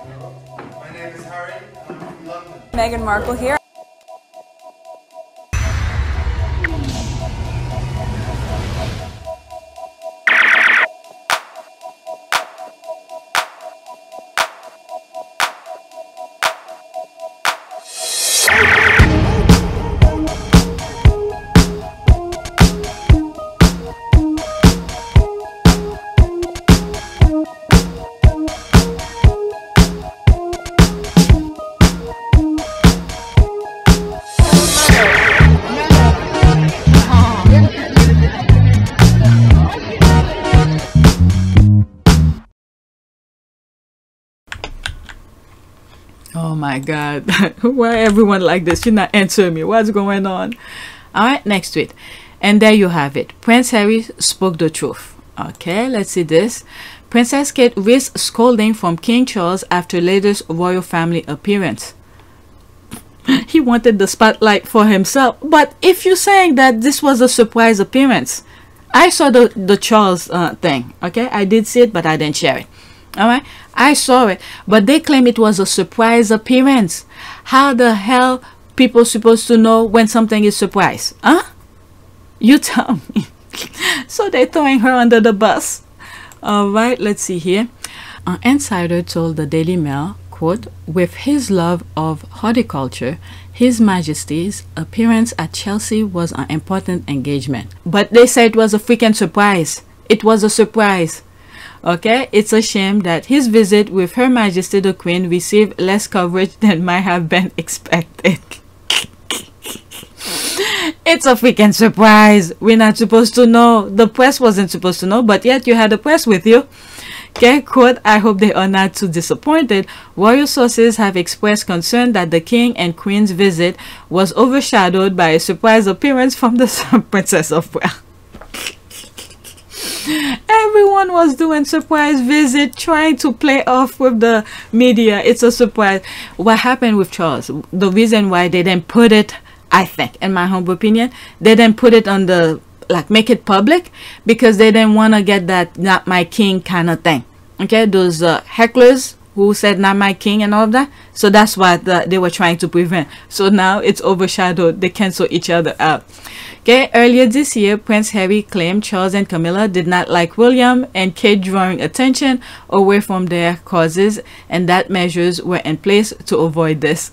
My name is Harry, and I'm from London. Meghan Markle here. Oh my God. Why everyone like this? You're not answering me. What's going on? All right, next tweet. And there you have it. Prince Harry spoke the truth. Okay, let's see this. Princess Kate risks scolding from King Charles after latest royal family appearance. He wanted the spotlight for himself. But if you're saying that this was a surprise appearance, I saw the Charles thing. Okay, I did see it, but I didn't share it. All right, I saw it, but they claim it was a surprise appearance. How the hell people supposed to know when something is surprise? Huh? You tell me. So they're throwing her under the bus. All right, let's see here. An insider told the Daily Mail, quote, with his love of horticulture, His Majesty's appearance at Chelsea was an important engagement. But they say it was a freaking surprise. It was a surprise. Okay, it's a shame that his visit with Her Majesty the Queen received less coverage than might have been expected. It's a freaking surprise. We're not supposed to know. The press wasn't supposed to know, but yet you had the press with you. Okay, quote, I hope they are not too disappointed. Royal sources have expressed concern that the King and Queen's visit was overshadowed by a surprise appearance from the Princess of Wales. Everyone was doing surprise visit, trying to play off with the media. It's a surprise. What happened with Charles, the reason why they didn't put it, I think, in my humble opinion, they didn't put it on the, like, make it public, because they didn't want to get that not my king kind of thing. Okay, those hecklers who said not my king and all of that. So that's what they were trying to prevent. So now it's overshadowed. They cancel each other out. Okay, earlier this year, Prince Harry claimed Charles and Camilla did not like William and Kate, drawing attention away from their causes, and that measures were in place to avoid this.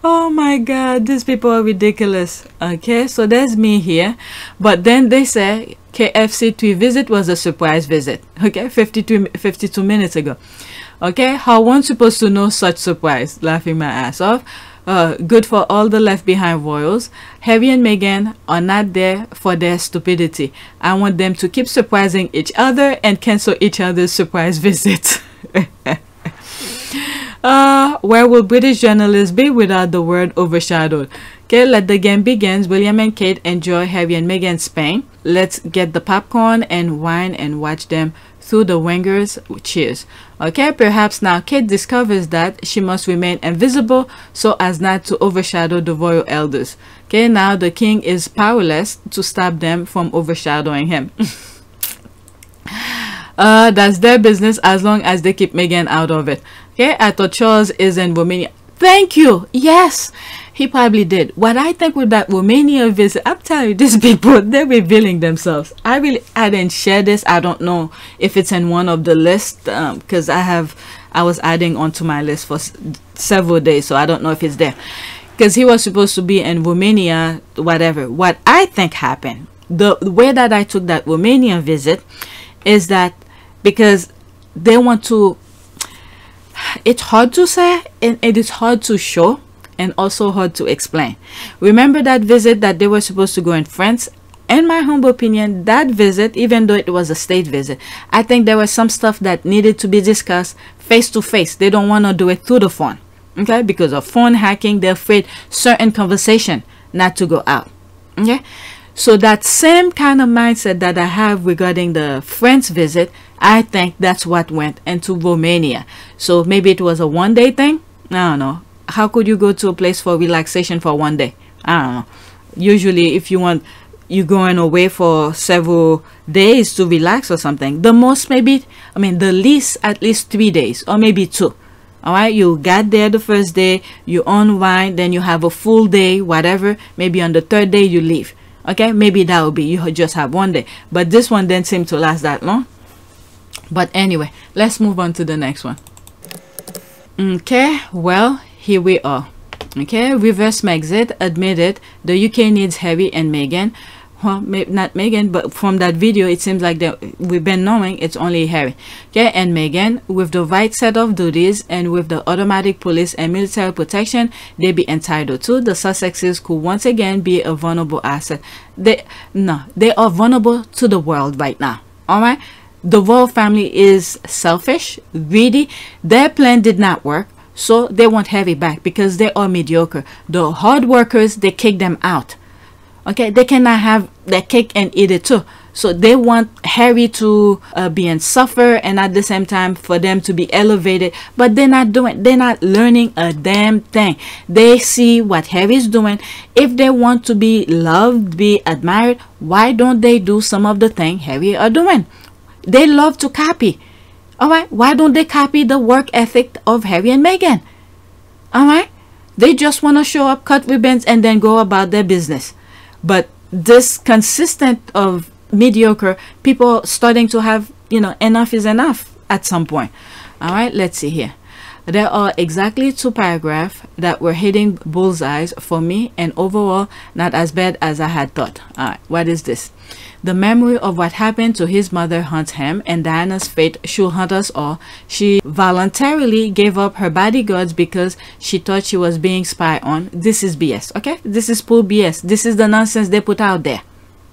Oh my God, these people are ridiculous. Okay, so there's me here, but then they say KFC3 visit was a surprise visit. Okay, 52 minutes ago. Okay, how one supposed to know such surprise? Laughing my ass off. Good for all the left behind royals. Harry and Meghan are not there for their stupidity. I want them to keep surprising each other and cancel each other's surprise visits. Where will British journalists be without the word overshadowed? Okay, let the game begin. William and Kate enjoy Harry and Meghan Spain. Let's get the popcorn and wine and watch them through the wingers. Cheers. Okay, perhaps now Kate discovers that she must remain invisible so as not to overshadow the royal elders. Okay, now the king is powerless to stop them from overshadowing him. That's their business as long as they keep Meghan out of it. Okay, I thought Charles is in Romania. Thank you. Yes, he probably did. What I think with that Romania visit, I'm telling you, these people, they're revealing themselves. I didn't share this. I don't know if it's in one of the lists, because I was adding onto my list for several days, so I don't know if it's there. Because he was supposed to be in Romania, whatever. What I think happened, the way that I took that Romania visit, is that because they want to, it's hard to say and it is hard to show and also hard to explain. Remember that visit that they were supposed to go in France? In my humble opinion, that visit, even though it was a state visit, I think there was some stuff that needed to be discussed face to face. They don't want to do it through the phone, okay? Because of phone hacking, they're afraid certain conversation not to go out, okay? So that same kind of mindset that I have regarding the France visit, I think that's what went into Romania. So maybe it was a one-day thing. I don't know. How could you go to a place for relaxation for one day? I don't know. Usually if you want you're going away for several days to relax or something. The most, maybe, I mean, the least, at least 3 days or maybe 2. All right, you got there the first day, you unwind, then you have a full day, whatever. Maybe on the 3rd day you leave. Okay, maybe that will be, you just have 1 day. But this one didn't seem to last that long. But anyway, let's move on to the next one. Okay, well, here we are. Okay, reverse Megxit admitted the UK needs Harry and Meghan. Well, maybe not Meghan, but from that video it seems like that we've been knowing it's only Harry. Okay, and Meghan, with the right set of duties and with the automatic police and military protection they be entitled to, the Sussexes could once again be a vulnerable asset. They are vulnerable to the world right now. All right, the royal family is selfish, greedy. Their plan did not work, so they want Harry back because they are mediocre. The hard workers, they kick them out. Okay, they cannot have their cake and eat it too. So they want Harry to be and suffer, and at the same time for them to be elevated. But they're not learning a damn thing. They see what Harry's doing. If they want to be loved, be admired, why don't they do some of the things Harry are doing? They love to copy. All right, why don't they copy the work ethic of Harry and Meghan? All right, they just want to show up, cut ribbons, and then go about their business. But this consistent of mediocre people starting to have, enough is enough at some point. All right, let's see here. There are exactly 2 paragraphs that were hitting bullseyes for me, and overall not as bad as I had thought. All right, what is this? The memory of what happened to his mother haunts him, and Diana's fate should haunt us all. She voluntarily gave up her bodyguards because she thought she was being spied on. This is BS, okay? This is full BS. This is the nonsense they put out there,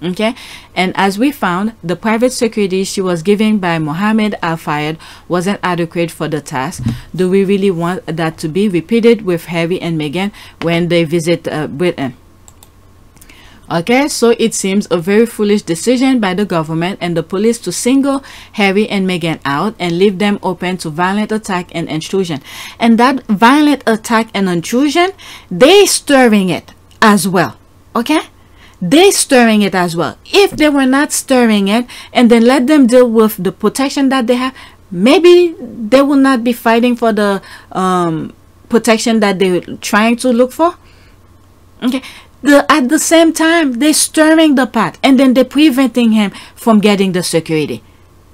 okay? And as we found, the private security she was given by Mohammed Al-Fayed wasn't adequate for the task. Do we really want that to be repeated with Harry and Meghan when they visit Britain? Okay, so it seems a very foolish decision by the government and the police to single Harry and Meghan out and leave them open to violent attack and intrusion. And that violent attack and intrusion, they stirring it as well. Okay, they stirring it as well. If they were not stirring it and then let them deal with the protection that they have, maybe they will not be fighting for the protection that they're trying to look for. Okay, at the same time they're stirring the pot and then they're preventing him from getting the security.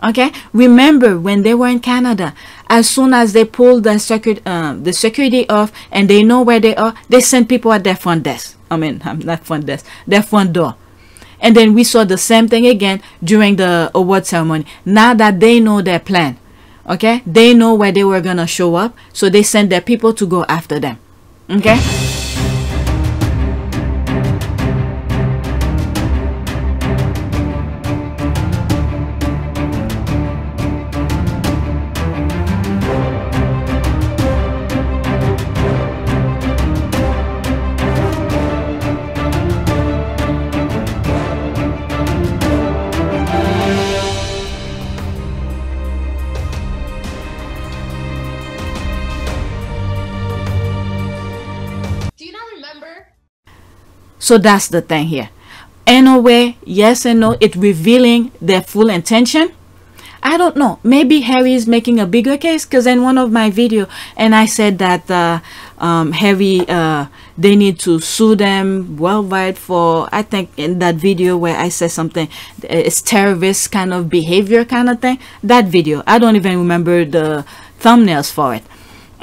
Okay, remember when they were in Canada, as soon as they pulled the security off and they know where they are, they send people at their front desk. I mean, not front desk, their front door. And then we saw the same thing again during the award ceremony. Now that they know their plan, okay, they know where they were gonna show up, so they send their people to go after them. Okay. So that's the thing here. In a way, yes and no, it's revealing their full intention. I don't know. Maybe Harry is making a bigger case, because in one of my video, and I said that Harry, they need to sue them worldwide for, I think in that video where I said something, it's terrorist kind of behavior kind of thing. That video, I don't even remember the thumbnails for it.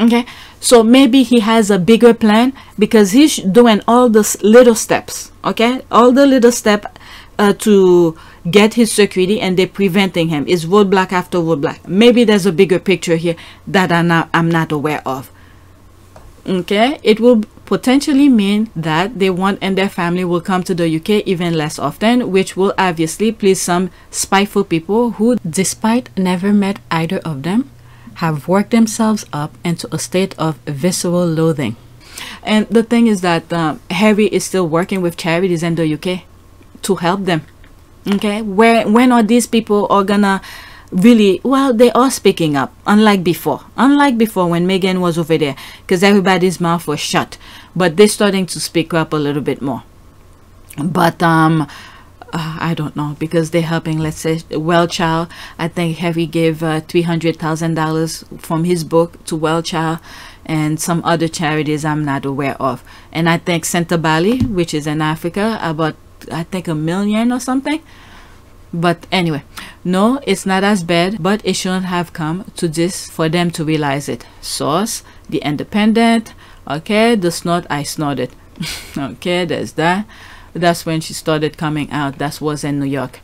Okay, so maybe he has a bigger plan, because he's doing all the little steps, okay, all the little step to get his security, and they're preventing him. It's roadblock after roadblock. Maybe there's a bigger picture here that I'm not aware of. Okay, it will potentially mean that they want and their family will come to the UK even less often, which will obviously please some spiteful people who, despite never met either of them, have worked themselves up into a state of visceral loathing. And the thing is that Harry is still working with charities in the UK to help them. Okay, when are these people are gonna really, well, they are speaking up, unlike before when Meghan was over there, because everybody's mouth was shut, but they're starting to speak up a little bit more. But I don't know, because they're helping, let's say, Well Child. I think Harry gave $300,000 from his book to Well Child, and some other charities I'm not aware of. And I think Santa Bali, which is in Africa, about, I think, $1 million or something. But anyway, no, it's not as bad, but it shouldn't have come to this for them to realize it. Source, The Independent. Okay, the snort I snorted. Okay, there's that. That's when she started coming out. That was in New York.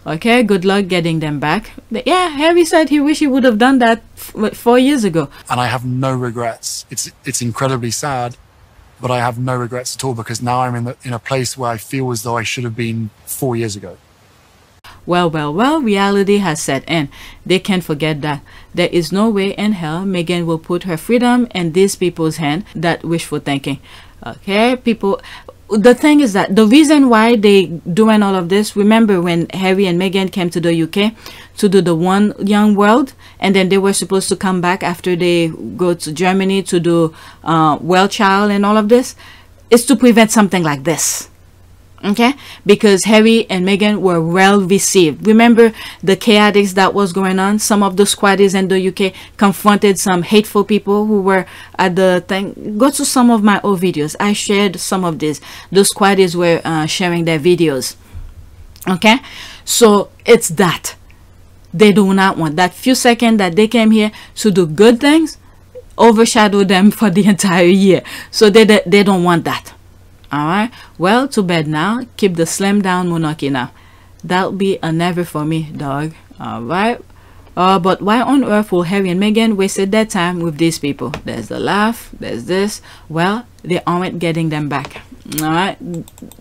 Okay, good luck getting them back. Yeah, Harry said he wish he would have done that 4 years ago. And I have no regrets. It's incredibly sad, but I have no regrets at all, because now I'm in a place where I feel as though I should have been 4 years ago. Well, reality has set in. They can't forget that. There is no way in hell Meghan will put her freedom in these people's hand. That wishful thinking. Okay, people, the thing is that the reason why they doing all of this, remember when Harry and Meghan came to the UK to do the One Young World, and then they were supposed to come back after they go to Germany to do Well Child and all of this, is to prevent something like this. Okay, because Harry and Meghan were well received. Remember the chaotics that was going on? Some of the squaddies in the UK confronted some hateful people who were at the thing. Go to some of my old videos. I shared some of this. The squaddies were sharing their videos. Okay, so it's that they do not want that few seconds that they came here to do good things overshadow them for the entire year. So they don't want that. All right, well, too bad now. Keep the slim down monarchy now. That'll be a never for me, dog. All right, but why on earth will Harry and Meghan wasted their time with these people? There's the laugh, there's this. Well, they aren't getting them back. All right,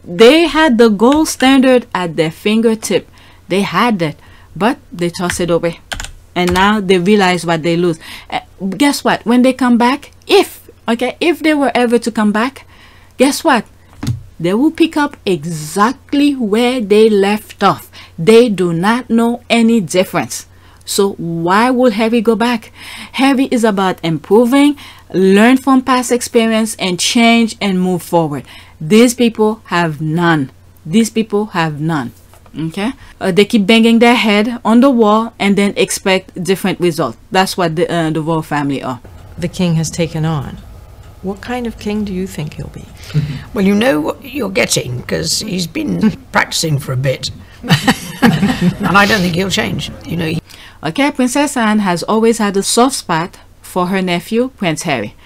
they had the gold standard at their fingertip. They had that, but they tossed it away, and now they realize what they lose. Guess what? When they come back, if they were ever to come back, guess what? They will pick up exactly where they left off. They do not know any difference. So why would Harry go back? Harry is about improving, learn from past experience, and change and move forward. These people have none. These people have none. Okay, they keep banging their head on the wall and then expect different results. That's what the royal family are. The king has taken on. What kind of king do you think he'll be? Well, you know what you're getting, because he's been practicing for a bit. And I don't think he'll change, you know. Okay, Princess Anne has always had a soft spot for her nephew, Prince Harry.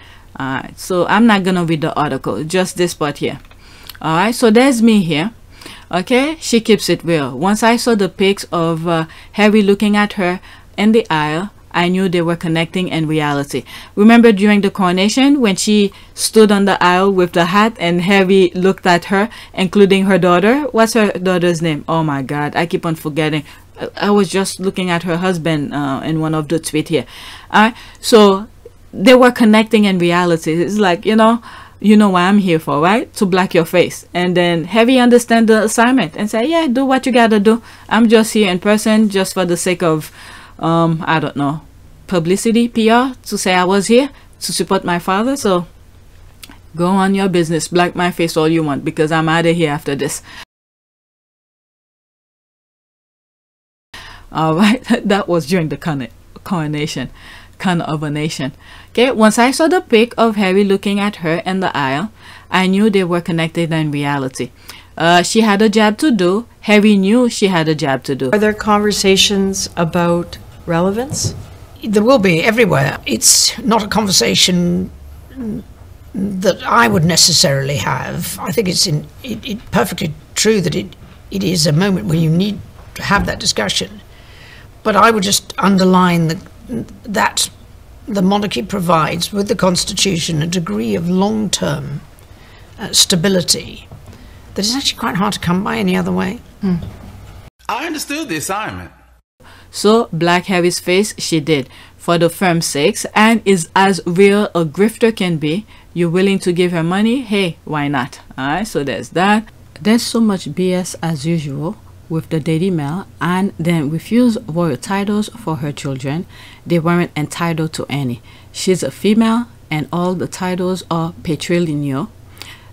So I'm not going to read the article, just this part here. Alright, so there's me here. Okay, she keeps it real. Once I saw the pics of Harry looking at her in the aisle, I knew they were connecting in reality. Remember during the coronation when she stood on the aisle with the hat and Harry looked at her, including her daughter? What's her daughter's name? Oh my God, I keep on forgetting. I was just looking at her husband in one of the tweets here. So they were connecting in reality. It's like, you know why I'm here for, right? To black your face. And then Harry understand the assignment and say, yeah, do what you gotta do. I'm just here in person just for the sake of I don't know, publicity, PR, to say I was here to support my father. So go on your business, black my face all you want, because I'm out of here after this. All right, that was during the coronation of a nation. Okay, once I saw the pic of Harry looking at her in the aisle, I knew they were connected in reality. She had a job to do. Harry knew she had a job to do. Are there conversations about relevance? There will be everywhere. It's not a conversation that I would necessarily have. I think it's perfectly true that it is a moment when you need to have that discussion. But I would just underline that the monarchy provides, with the Constitution, a degree of long-term stability that is actually quite hard to come by any other way. I understood the assignment. So black Harry's face she did, for the firm's sakes, and is as real a grifter can be. You're willing to give her money? Hey, why not? Alright, so there's that. There's so much BS as usual with the Daily Mail, and then refuse royal titles for her children. They weren't entitled to any. She's a female and all the titles are patrilineal.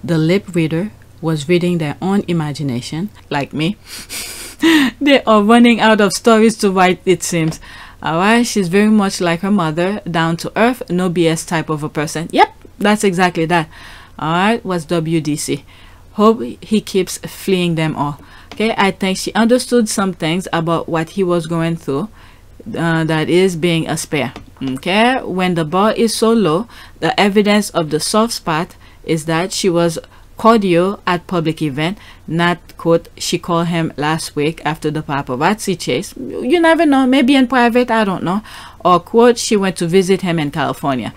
The lip reader was reading their own imagination, like me. They are running out of stories to write, it seems. Alright, she's very much like her mother, down to earth, no BS type of a person. Yep, that's exactly that. Alright, what's WDC? Hope he keeps fleeing them all. Okay, I think she understood some things about what he was going through, that is being a spare. Okay, when the bar is so low, the evidence of the soft spot is that she was cordial at public event, not quote she called him last week after the paparazzi chase. You never know, maybe in private, I don't know, or quote she went to visit him in California.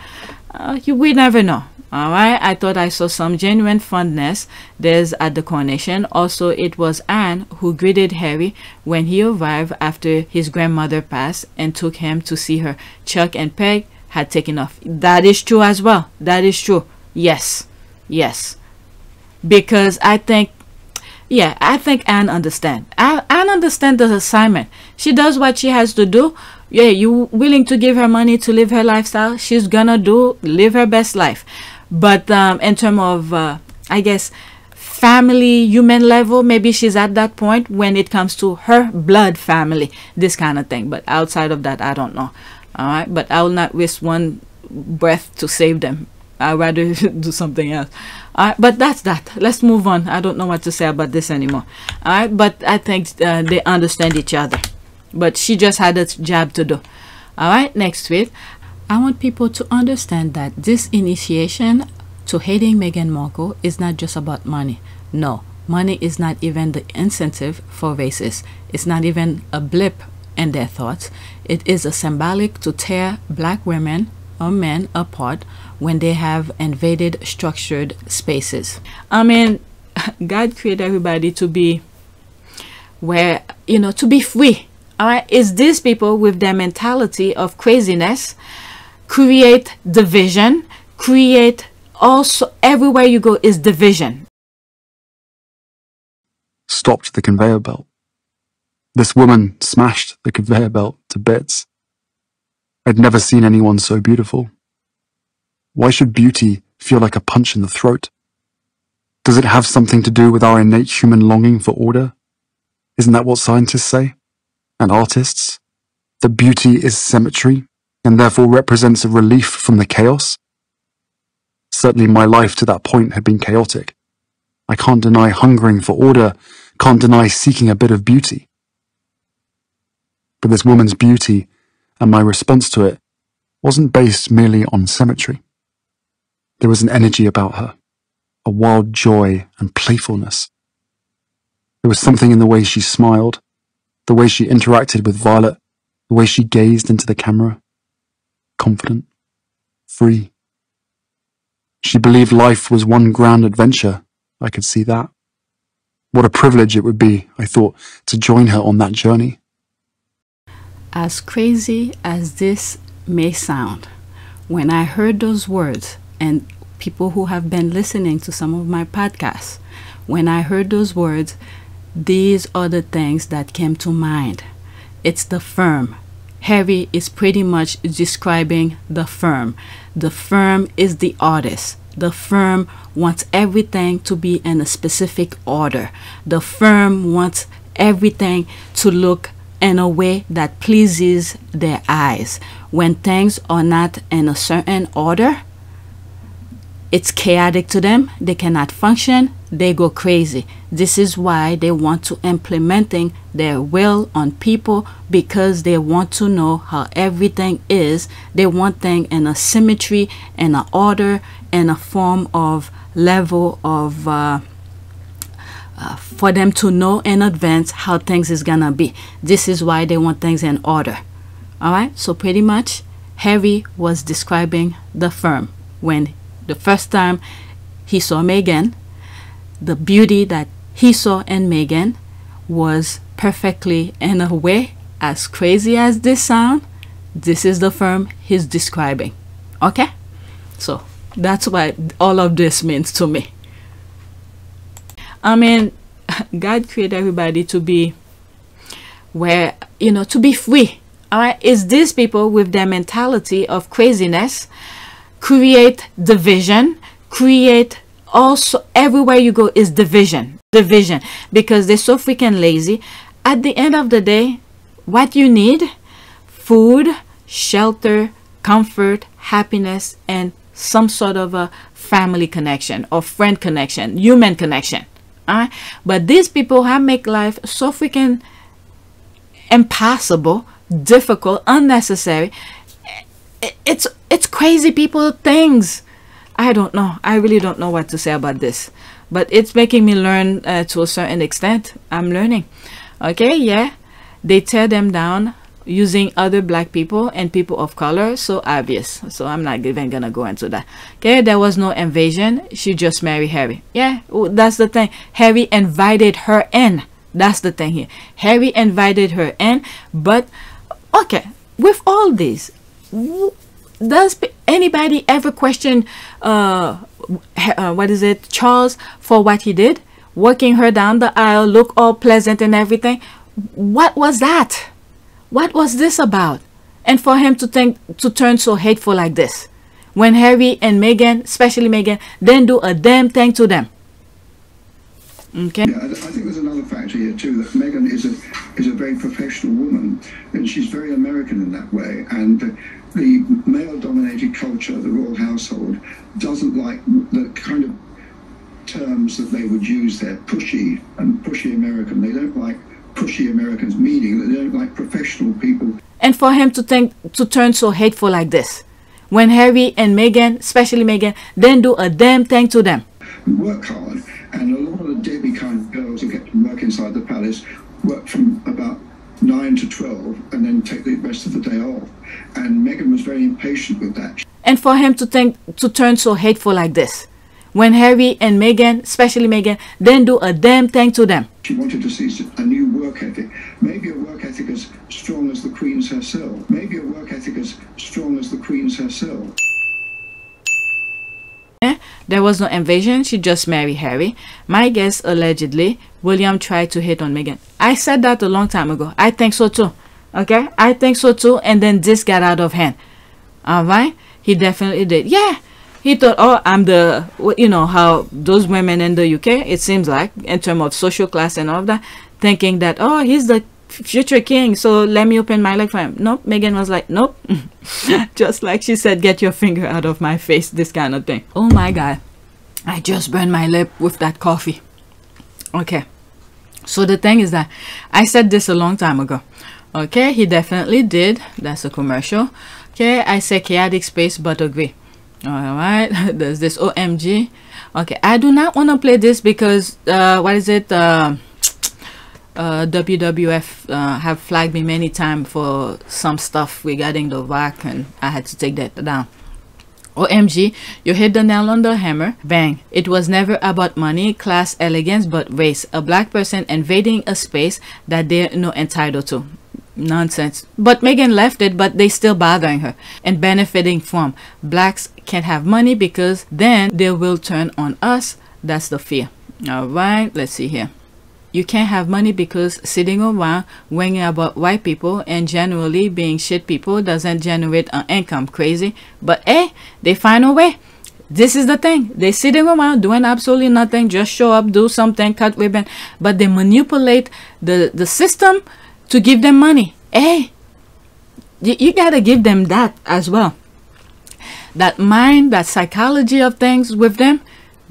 We never know. Alright, I thought I saw some genuine fondness there's at the coronation. Also, it was Anne who greeted Harry when he arrived after his grandmother passed and took him to see her. Chuck and Peg had taken off. That is true as well. That is true. Yes. Yes. Because I think Anne understands. Anne understands the assignment. She does what she has to do. Yeah, you willing to give her money to live her lifestyle? She's gonna live her best life. But in terms of, I guess, family, human level, maybe she's at that point when it comes to her blood family, this kind of thing. But outside of that, I don't know. All right, but I will not risk one breath to save them. I'd rather do something else. All right, but that's that. Let's move on. I don't know what to say about this anymore. All right, but I think they understand each other. But she just had a job to do. All right, next tweet. I want people to understand that this initiation to hating Meghan Markle is not just about money. No, money is not even the incentive for racists. It's not even a blip in their thoughts. It is a symbolic to tear black women or men apart when they have invaded structured spaces. I mean, God created everybody to be to be free. All right, it's these people with their mentality of craziness create division, create also everywhere you go is division. Stopped the conveyor belt. This woman smashed the conveyor belt to bits. I'd never seen anyone so beautiful. Why should beauty feel like a punch in the throat? Does it have something to do with our innate human longing for order? Isn't that what scientists say? And artists? That beauty is symmetry, and therefore represents a relief from the chaos? Certainly my life to that point had been chaotic. I can't deny hungering for order, can't deny seeking a bit of beauty. But this woman's beauty, and my response to it, wasn't based merely on symmetry. There was an energy about her, a wild joy and playfulness. There was something in the way she smiled, the way she interacted with Violet, the way she gazed into the camera. Confident, free. She believed life was one grand adventure. I could see that. What a privilege it would be, I thought, to join her on that journey. As crazy as this may sound, when I heard those words, and people who have been listening to some of my podcasts, when I heard those words, these are the things that came to mind. It's the firm. Harry is pretty much describing the firm. The firm is the artist. The firm wants everything to be in a specific order. The firm wants everything to look in a way that pleases their eyes. When things are not in a certain order, it's chaotic to them. They cannot function. They go crazy. This is why they want to implementing their will on people, because they want to know how everything is. They want things in a symmetry, in an order, in a form of level of for them to know in advance how things is gonna be. This is why they want things in order. All right, so pretty much Harry was describing the firm when the first time he saw Meghan. The beauty that he saw in Meghan was perfectly, in a way, as crazy as this sound, this is the firm he's describing. Okay, so that's what all of this means to me. I mean, God created everybody to be to be free. All right, it's these people with their mentality of craziness create division, create also everywhere you go is division, because they're so freaking lazy. At the end of the day, what you need: food, shelter, comfort, happiness, and some sort of a family connection or friend connection, human connection. But these people have make life so freaking impossible, difficult, unnecessary. It's crazy people things. I don't know. I really don't know what to say about this, but it's making me learn to a certain extent. I'm learning. Okay, yeah, they tear them down using other black people and people of color, so obvious. So I'm not even gonna go into that. Okay, there was no invasion. She just married Harry. Yeah, that's the thing. Harry invited her in. That's the thing here. Harry invited her in. But okay, with all this, does anybody ever question Charles for what he did, walking her down the aisle, look all pleasant and everything? What was that? What was this about? And for him to turn so hateful like this, when Harry and Meghan, especially Meghan, didn't do a damn thing to them. Okay. Yeah, I think there's another factor here too, that Meghan is a very professional woman, and she's very American in that way. And the male-dominated culture, the royal household, doesn't like the kind of terms that they would use there, pushy and pushy American. They don't like pushy Americans, meaning that they don't like professional people. And for him to turn so hateful like this, when Harry and Meghan, especially Meghan, didn't do a damn thing to them. Work hard, and a lot of the Debbie kind of girls who get to work inside the palace work from about 9 to 12 and then take the rest of the day off. And Meghan was very impatient with that. And for him to turn so hateful like this, when Harry and Meghan, especially Meghan, didn't do a damn thing to them. She wanted to see a new work ethic, maybe a work ethic as strong as the Queen's herself, maybe a work ethic as strong as the Queen's herself. There was no invasion. She just married Harry. My guess, allegedly, William tried to hit on Meghan. I said that a long time ago. I think so too. Okay, I think so too. And then this got out of hand. All right, he definitely did. Yeah, he thought, oh, I'm the, you know how those women in the UK, it seems like, in terms of social class and all of that, thinking that, oh, he's the future king, so let me open my leg for him. Nope. Meghan was like, nope. Just like she said, get your finger out of my face, this kind of thing. Oh my god, I just burned my lip with that coffee. Okay, so the thing is that I said this a long time ago. Okay, he definitely did. That's a commercial. Okay, I say chaotic space but agree. All right, there's this OMG. Okay, I do not want to play this because what is it, WWF have flagged me many times for some stuff regarding the Rock, and I had to take that down. OMG, you hit the nail on the hammer. Bang. It was never about money, class, elegance, but race. A black person invading a space that they're not entitled to. Nonsense. But Meghan left it, but they still bothering her and benefiting from. Blacks can't have money because then they will turn on us. That's the fear. All right, let's see here. You can't have money because sitting around worrying about white people and generally being shit people doesn't generate an income. Crazy. But hey, they find a way. This is the thing. They sitting around doing absolutely nothing. Just show up, do something, cut ribbon. But they manipulate the system to give them money. Hey, you gotta give them that as well. That mind, that psychology of things with them.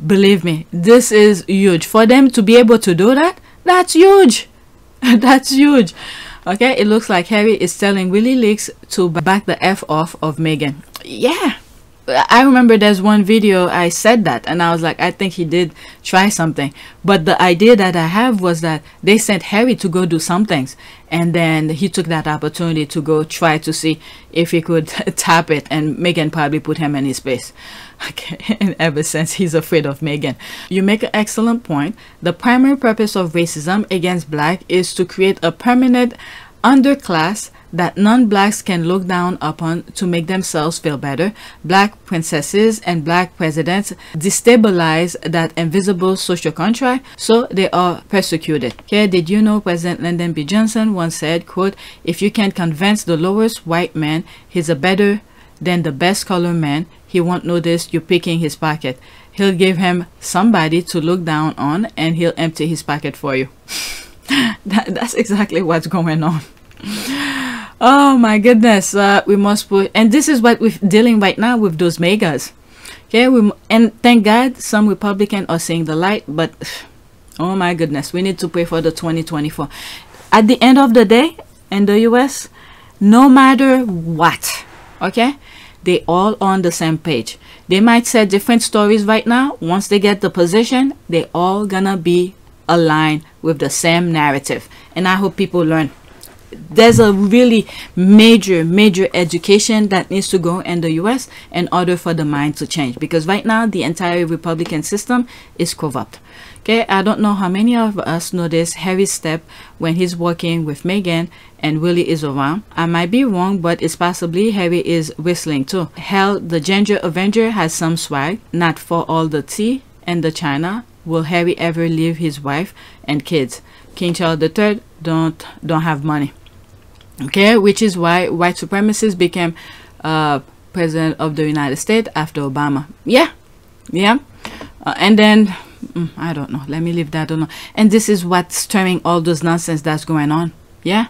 Believe me, this is huge. For them to be able to do that, that's huge. That's huge. Okay, it looks like Harry is telling Willie Leaks to back the F off of Meghan. Yeah, I remember there's one video I said that, and I was like, I think he did try something. But the idea that I have was that they sent Harry to go do some things, and then he took that opportunity to go try to see if he could tap it, and Meghan probably put him in his place. Okay, and ever since he's afraid of Meghan. You make an excellent point. The primary purpose of racism against black is to create a permanent underclass that non-blacks can look down upon to make themselves feel better. Black princesses and black presidents destabilize that invisible social contract, so they are persecuted. Okay, did you know President Lyndon B. Johnson once said, quote, if you can convince the lowest white man he's a better then the best color man, he won't notice you picking his pocket. He'll give him somebody to look down on, and he'll empty his pocket for you. That's exactly what's going on. Oh my goodness. We must put, and this is what we're dealing right now with those megas. Okay, and thank God some Republicans are seeing the light, but oh my goodness, we need to pray for the 2024. At the end of the day, in the US, no matter what, okay, they all on the same page. They might say different stories right now. Once they get the position, they all gonna be aligned with the same narrative. And I hope people learn. There's a really major education that needs to go in the US in order for the mind to change, because right now the entire Republican system is corrupt. Okay, I don't know how many of us notice Harry's step when he's working with Meghan and Willie is around. I might be wrong, but it's possibly Harry is whistling too. Hell, the Ginger Avenger has some swag. Not for all the tea and the china will Harry ever leave his wife and kids. King Charles III don't have money. Okay, which is why white supremacists became president of the United States after Obama. Yeah. And then I don't know, let me leave that alone. And this is what's stirring all those nonsense that's going on. Yeah.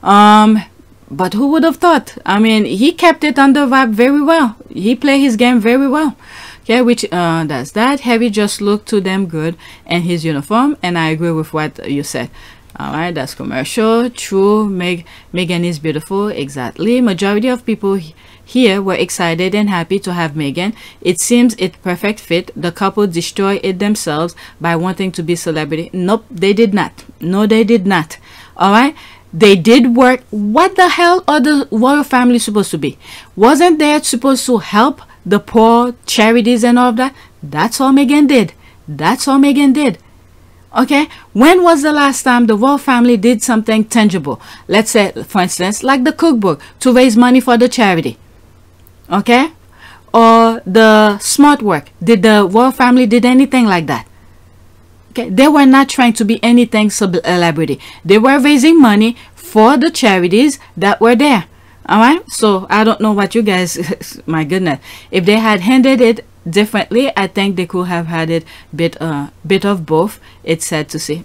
But who would have thought? I mean, he kept it under wrap very well. He played his game very well. Okay, which that's that. Harry just looked to them good in his uniform, and I agree with what you said. All right, that's commercial. True. Meghan is beautiful. Exactly. Majority of people here were excited and happy to have Meghan. It seems it perfect fit. The couple destroyed it themselves by wanting to be celebrity. Nope, they did not. No, they did not. All right. They did work. What the hell are the royal family supposed to be? Wasn't they supposed to help the poor, charities and all of that? That's all Meghan did. That's all Meghan did. Okay, when was the last time the royal family did something tangible? Let's say, for instance, like the cookbook to raise money for the charity. Okay, or the smart work. Did the royal family did anything like that? Okay, they were not trying to be anything celebrity. They were raising money for the charities that were there. All right, so I don't know what you guys, my goodness, if they had handed it differently, I think they could have had it bit of both. It's sad to see.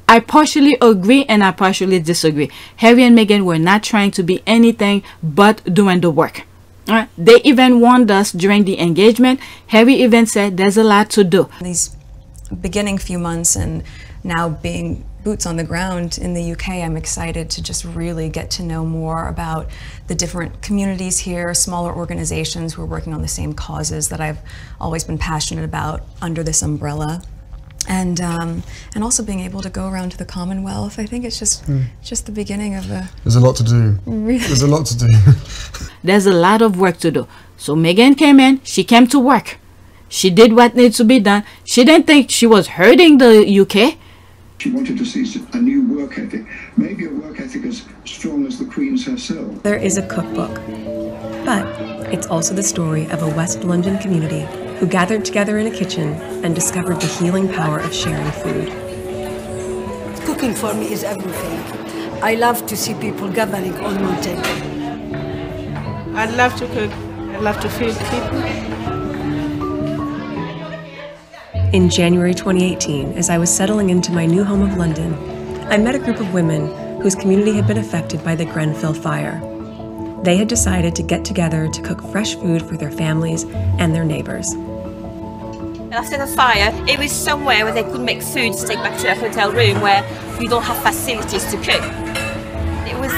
I partially agree and I partially disagree. Harry and Meghan were not trying to be anything but doing the work. All right, they even warned us during the engagement. Harry even said there's a lot to do. These beginning few months and now being boots on the ground in the UK, I'm excited to just really get to know more about the different communities here, smaller organizations who are working on the same causes that I've always been passionate about under this umbrella. And also being able to go around to the Commonwealth. I think it's just the beginning of a... There's a lot to do. Really? There's a lot to do. There's a lot of work to do. So Meghan came in, she came to work. She did what needs to be done. She didn't think she was hurting the UK. She wanted to see a new work ethic, maybe a work ethic as strong as the Queen's herself. There is a cookbook, but it's also the story of a West London community who gathered together in a kitchen and discovered the healing power of sharing food. Cooking for me is everything. I love to see people gathering on one table. I love to cook. I love to feed people. In January 2018, as I was settling into my new home of London, I met a group of women whose community had been affected by the Grenfell fire. They had decided to get together to cook fresh food for their families and their neighbors. After the fire, it was somewhere where they could make food to take back to their hotel room where you don't have facilities to cook. It was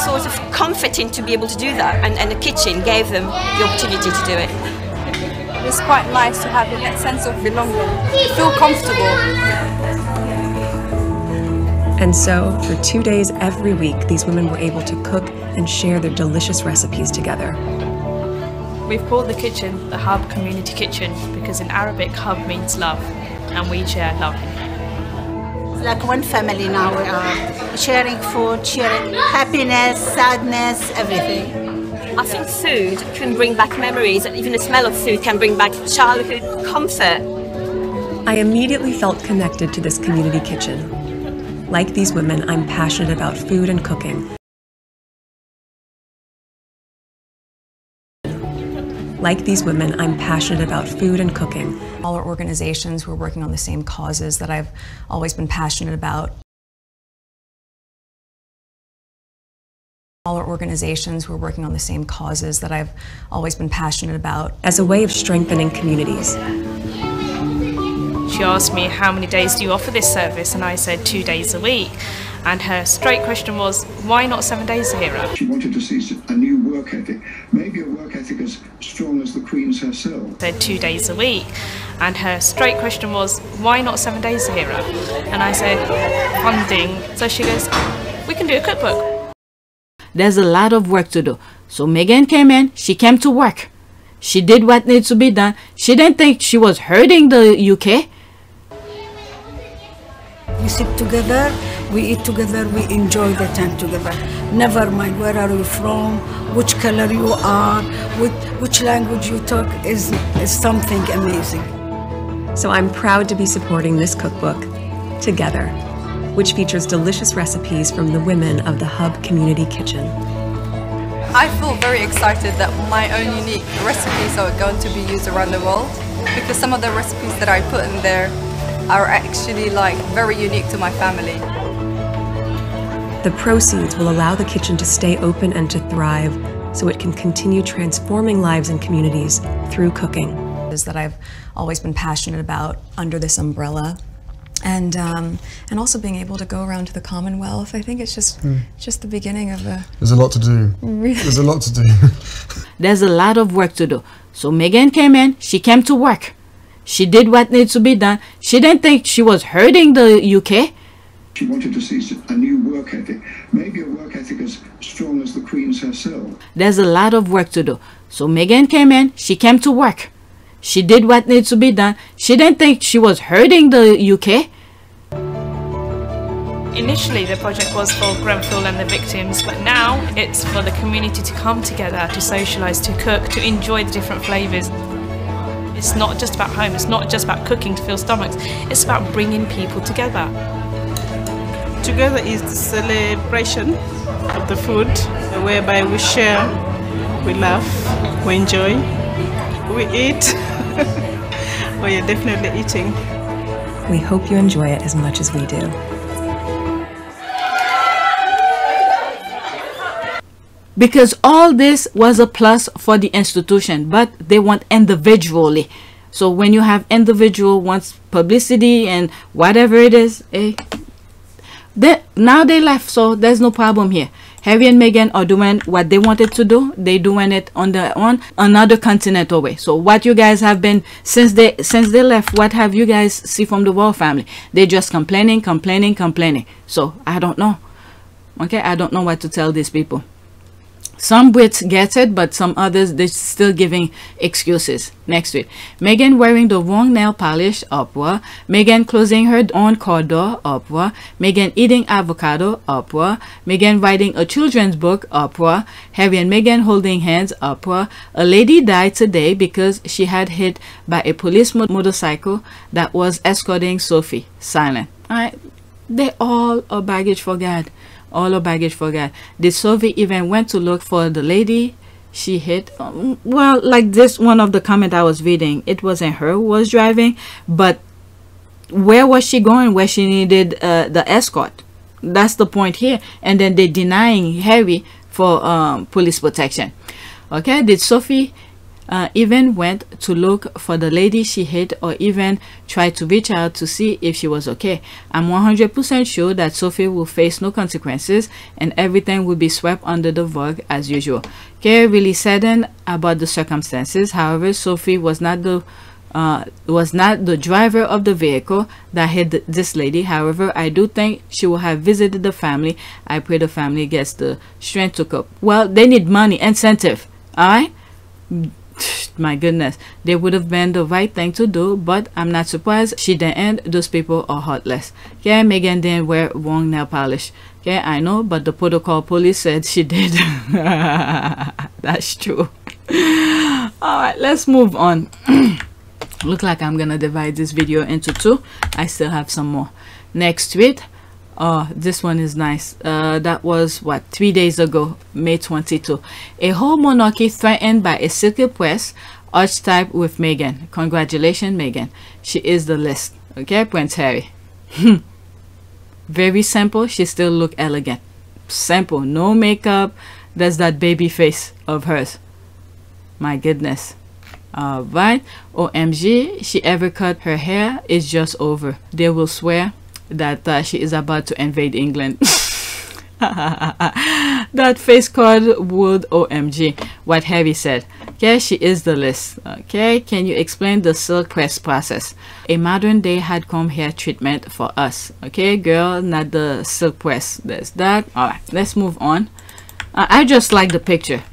sort of comforting to be able to do that, and the kitchen gave them the opportunity to do it. It's quite nice to have a sense of belonging, to feel comfortable. And so, for 2 days every week, these women were able to cook and share their delicious recipes together. We've called the kitchen the Hub Community Kitchen because in Arabic, hub means love, and we share love. It's like one family now. We are sharing food, sharing happiness, sadness, everything. I think food can bring back memories, and even the smell of food can bring back childhood comfort. I immediately felt connected to this community kitchen. Like these women, I'm passionate about food and cooking. Like these women, I'm passionate about food and cooking. All our organizations who are working on the same causes that I've always been passionate about. All our organizations who are working on the same causes that I've always been passionate about. As a way of strengthening communities. She asked me, how many days do you offer this service? And I said 2 days a week. And her straight question was, why not 7 days a year? She wanted to see a new work ethic, maybe a work ethic as strong as the Queen's herself. I said 2 days a week. And her straight question was, why not 7 days a year? And I said, funding. So she goes, we can do a cookbook. There's a lot of work to do. So Megan came in, she came to work. She did what needs to be done. She didn't think she was hurting the UK. We sit together, we eat together, we enjoy the time together. Never mind where are you from, which color you are, which language you talk is something amazing. So I'm proud to be supporting this cookbook, Together, which features delicious recipes from the women of the Hub Community Kitchen. I feel very excited that my own unique recipes are going to be used around the world, because some of the recipes that I put in there are actually very unique to my family. The proceeds will allow the kitchen to stay open and to thrive, so it can continue transforming lives and communities through cooking. That I've always been passionate about under this umbrella. And also being able to go around to the Commonwealth. I think it's just the beginning of a... There's a lot to do. There's a lot to do. There's a lot of work to do. So Megan came in, she came to work. She did what needs to be done. She didn't think she was hurting the UK. She wanted to see a new work ethic, maybe a work ethic as strong as the Queen's herself. There's a lot of work to do. So Megan came in, she came to work. She did what needs to be done. She didn't think she was hurting the UK. Initially the project was for Grenfell and the victims, but now it's for the community to come together, to socialise, to cook, to enjoy the different flavours. It's not just about home, it's not just about cooking to fill stomachs, it's about bringing people together. Together is the celebration of the food, whereby we share, we laugh, we enjoy, we eat. We are definitely eating. We hope you enjoy it as much as we do. Because all this was a plus for the institution, but they want individually. So when you have individual wants publicity and whatever it is, now they left, so there's no problem here. Harry and Meghan are doing what they wanted to do. They're doing it on their own, another continent away. So what you guys have been since they left, what have you guys see from the royal family? They're just complaining. So I don't know. Okay, I don't know what to tell these people. Some Brits get it, but some others, they're still giving excuses. Next week, Meghan wearing the wrong nail polish, uproar. Meghan closing her own car door, uproar. Meghan eating avocado, uproar. Meghan writing a children's book, uproar. Harry and Meghan holding hands, uproar. A lady died today because she had hit by a police motorcycle that was escorting Sophie. Silent. All right, they all are baggage for God. All her baggage for God. Did Sophie even went to look for the lady she hit? Well, like this one of the comment I was reading, it wasn't her who was driving, but where was she going where she needed the escort? That's the point here. And then they're denying Harry for police protection. Okay, did Sophie even went to look for the lady she hit, or even try to reach out to see if she was okay? I'm 100% sure that Sophie will face no consequences and everything will be swept under the rug as usual. Kerry really saddened about the circumstances. However, Sophie was not the driver of the vehicle that hit this lady. However, I do think she will have visited the family. I pray the family gets the strength to cope. Well, they need money, incentive. All right, my goodness, they would have been the right thing to do, but I'm not surprised she didn't. Those people are heartless. Yeah, Meghan didn't wear wrong nail polish. Yeah, I know, but the protocol police said she did. That's true. All right, let's move on. Look like I'm gonna divide this video into two. I still have some more. Next tweet, Oh, this one is nice. That was what, 3 days ago, May 22. A whole monarchy threatened by a silky press, archetype with Meghan. Congratulations, Meghan. She is the list. Okay, Prince Harry. Very simple. She still look elegant. Simple, no makeup. There's that baby face of hers. My goodness. Alright. OMG, she ever cut her hair is just over. They will swear that she is about to invade England. That face card would OMG what Harry said. Okay, she is the list. Okay, can you explain the silk press process? A modern day had comb hair treatment for us. Okay, girl, not the silk press. There's that. All right, let's move on. I just like the picture.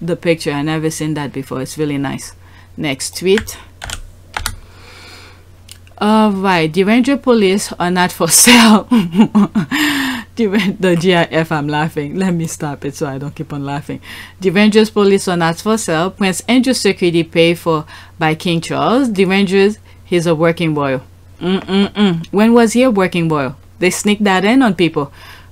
The picture, I never seen that before. It's really nice. Next tweet. Alright, the Ranger police are not for sale. The GIF, I'm laughing. Let me stop it so I don't keep on laughing. The Rangers police are not for sale. Prince Andrew's security paid for by King Charles. The Rangers, he's a working royal. When was he a working royal? They sneak that in on people.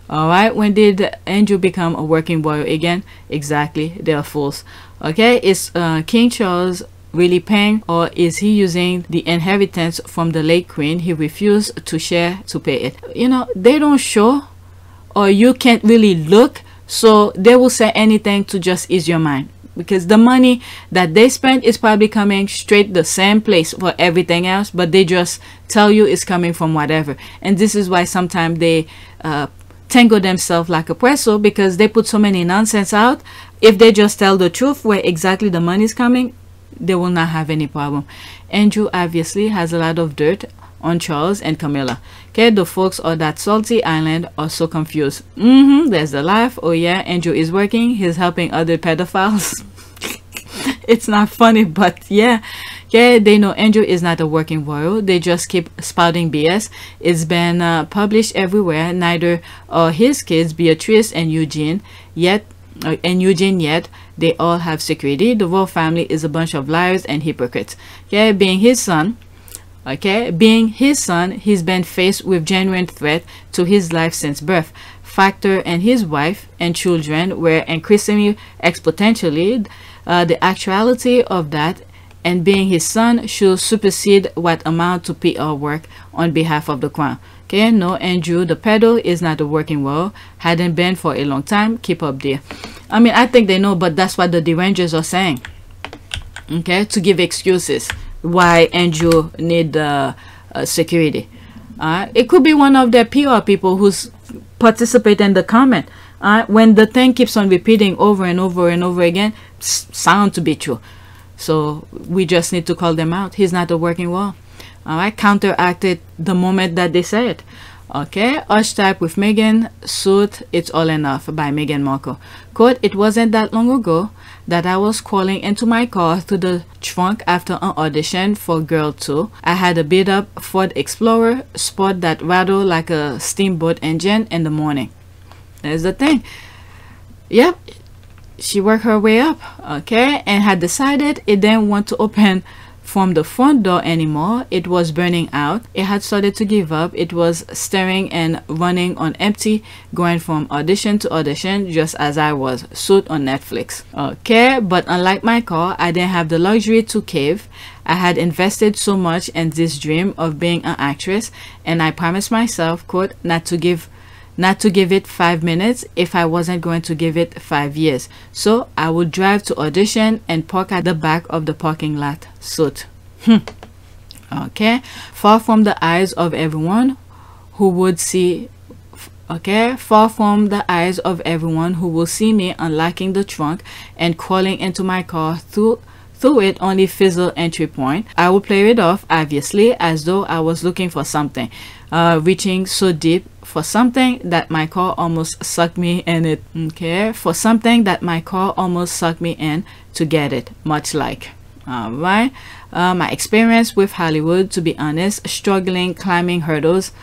Alright, when did Andrew become a working royal again? Exactly, they are fools. Okay, is King Charles really paying, or is he using the inheritance from the late queen he refused to share to pay it? You know, they don't show, or you can't really look, so they will say anything to just ease your mind, because the money that they spent is probably coming straight the same place for everything else, but they just tell you it's coming from whatever. And this is why sometimes they tangle themselves like a presso, because they put so many nonsense out. If they just tell the truth where exactly the money is coming, they will not have any problem. Andrew obviously has a lot of dirt on Charles and Camilla. Okay, the folks on that salty island are so confused. There's the laugh. Oh yeah, Andrew is working. He's helping other pedophiles. It's not funny, but yeah. Okay, they know Andrew is not a working royal. They just keep spouting BS. It's been published everywhere. Neither are his kids, Beatrice and Eugene, yet they all have security. The royal family is a bunch of liars and hypocrites. Okay, being his son, he's been faced with genuine threat to his life since birth. Factor and his wife and children were increasingly exponentially. The actuality of that and being his son should supersede what amount to PR work on behalf of the crown. Okay, no, Andrew the pedo is not a working royal. Hadn't been for a long time. Keep up there. I mean, I think they know, but that's what the Derangers are saying. Okay, to give excuses why Andrew need security. It could be one of their PR people who's participate in the comment. When the thing keeps on repeating over and over and over again, sound to be true. So we just need to call them out. He's not a working royal. Alright, counteracted the moment that they say it. Okay, Archetype with Meghan, Suit, It's All Enough by Meghan Markle. Quote, it wasn't that long ago that I was crawling into my car through the trunk after an audition for Girl 2. I had a beat up Ford Explorer Sport that rattled like a steamboat engine in the morning. There's the thing. Yep, she worked her way up, okay, and had decided it didn't want to open from the front door anymore. It was burning out. It had started to give up. It was staring and running on empty, going from audition to audition, just as I was. Suit on Netflix. Okay, but unlike my car, I didn't have the luxury to cave. I had invested so much in this dream of being an actress, and I promised myself, quote, not to give it 5 minutes if I wasn't going to give it 5 years. So I would drive to audition and park at the back of the parking lot. Suit. Okay, far from the eyes of everyone who would see. Okay, far from the eyes of everyone who will see me unlocking the trunk and crawling into my car through it only fizzle entry point. I would play it off obviously as though I was looking for something, reaching so deep for something that my car almost sucked me in it. Okay, for something that my car almost sucked me in to get it, much like. Alright, my experience with Hollywood, to be honest, struggling, climbing hurdles,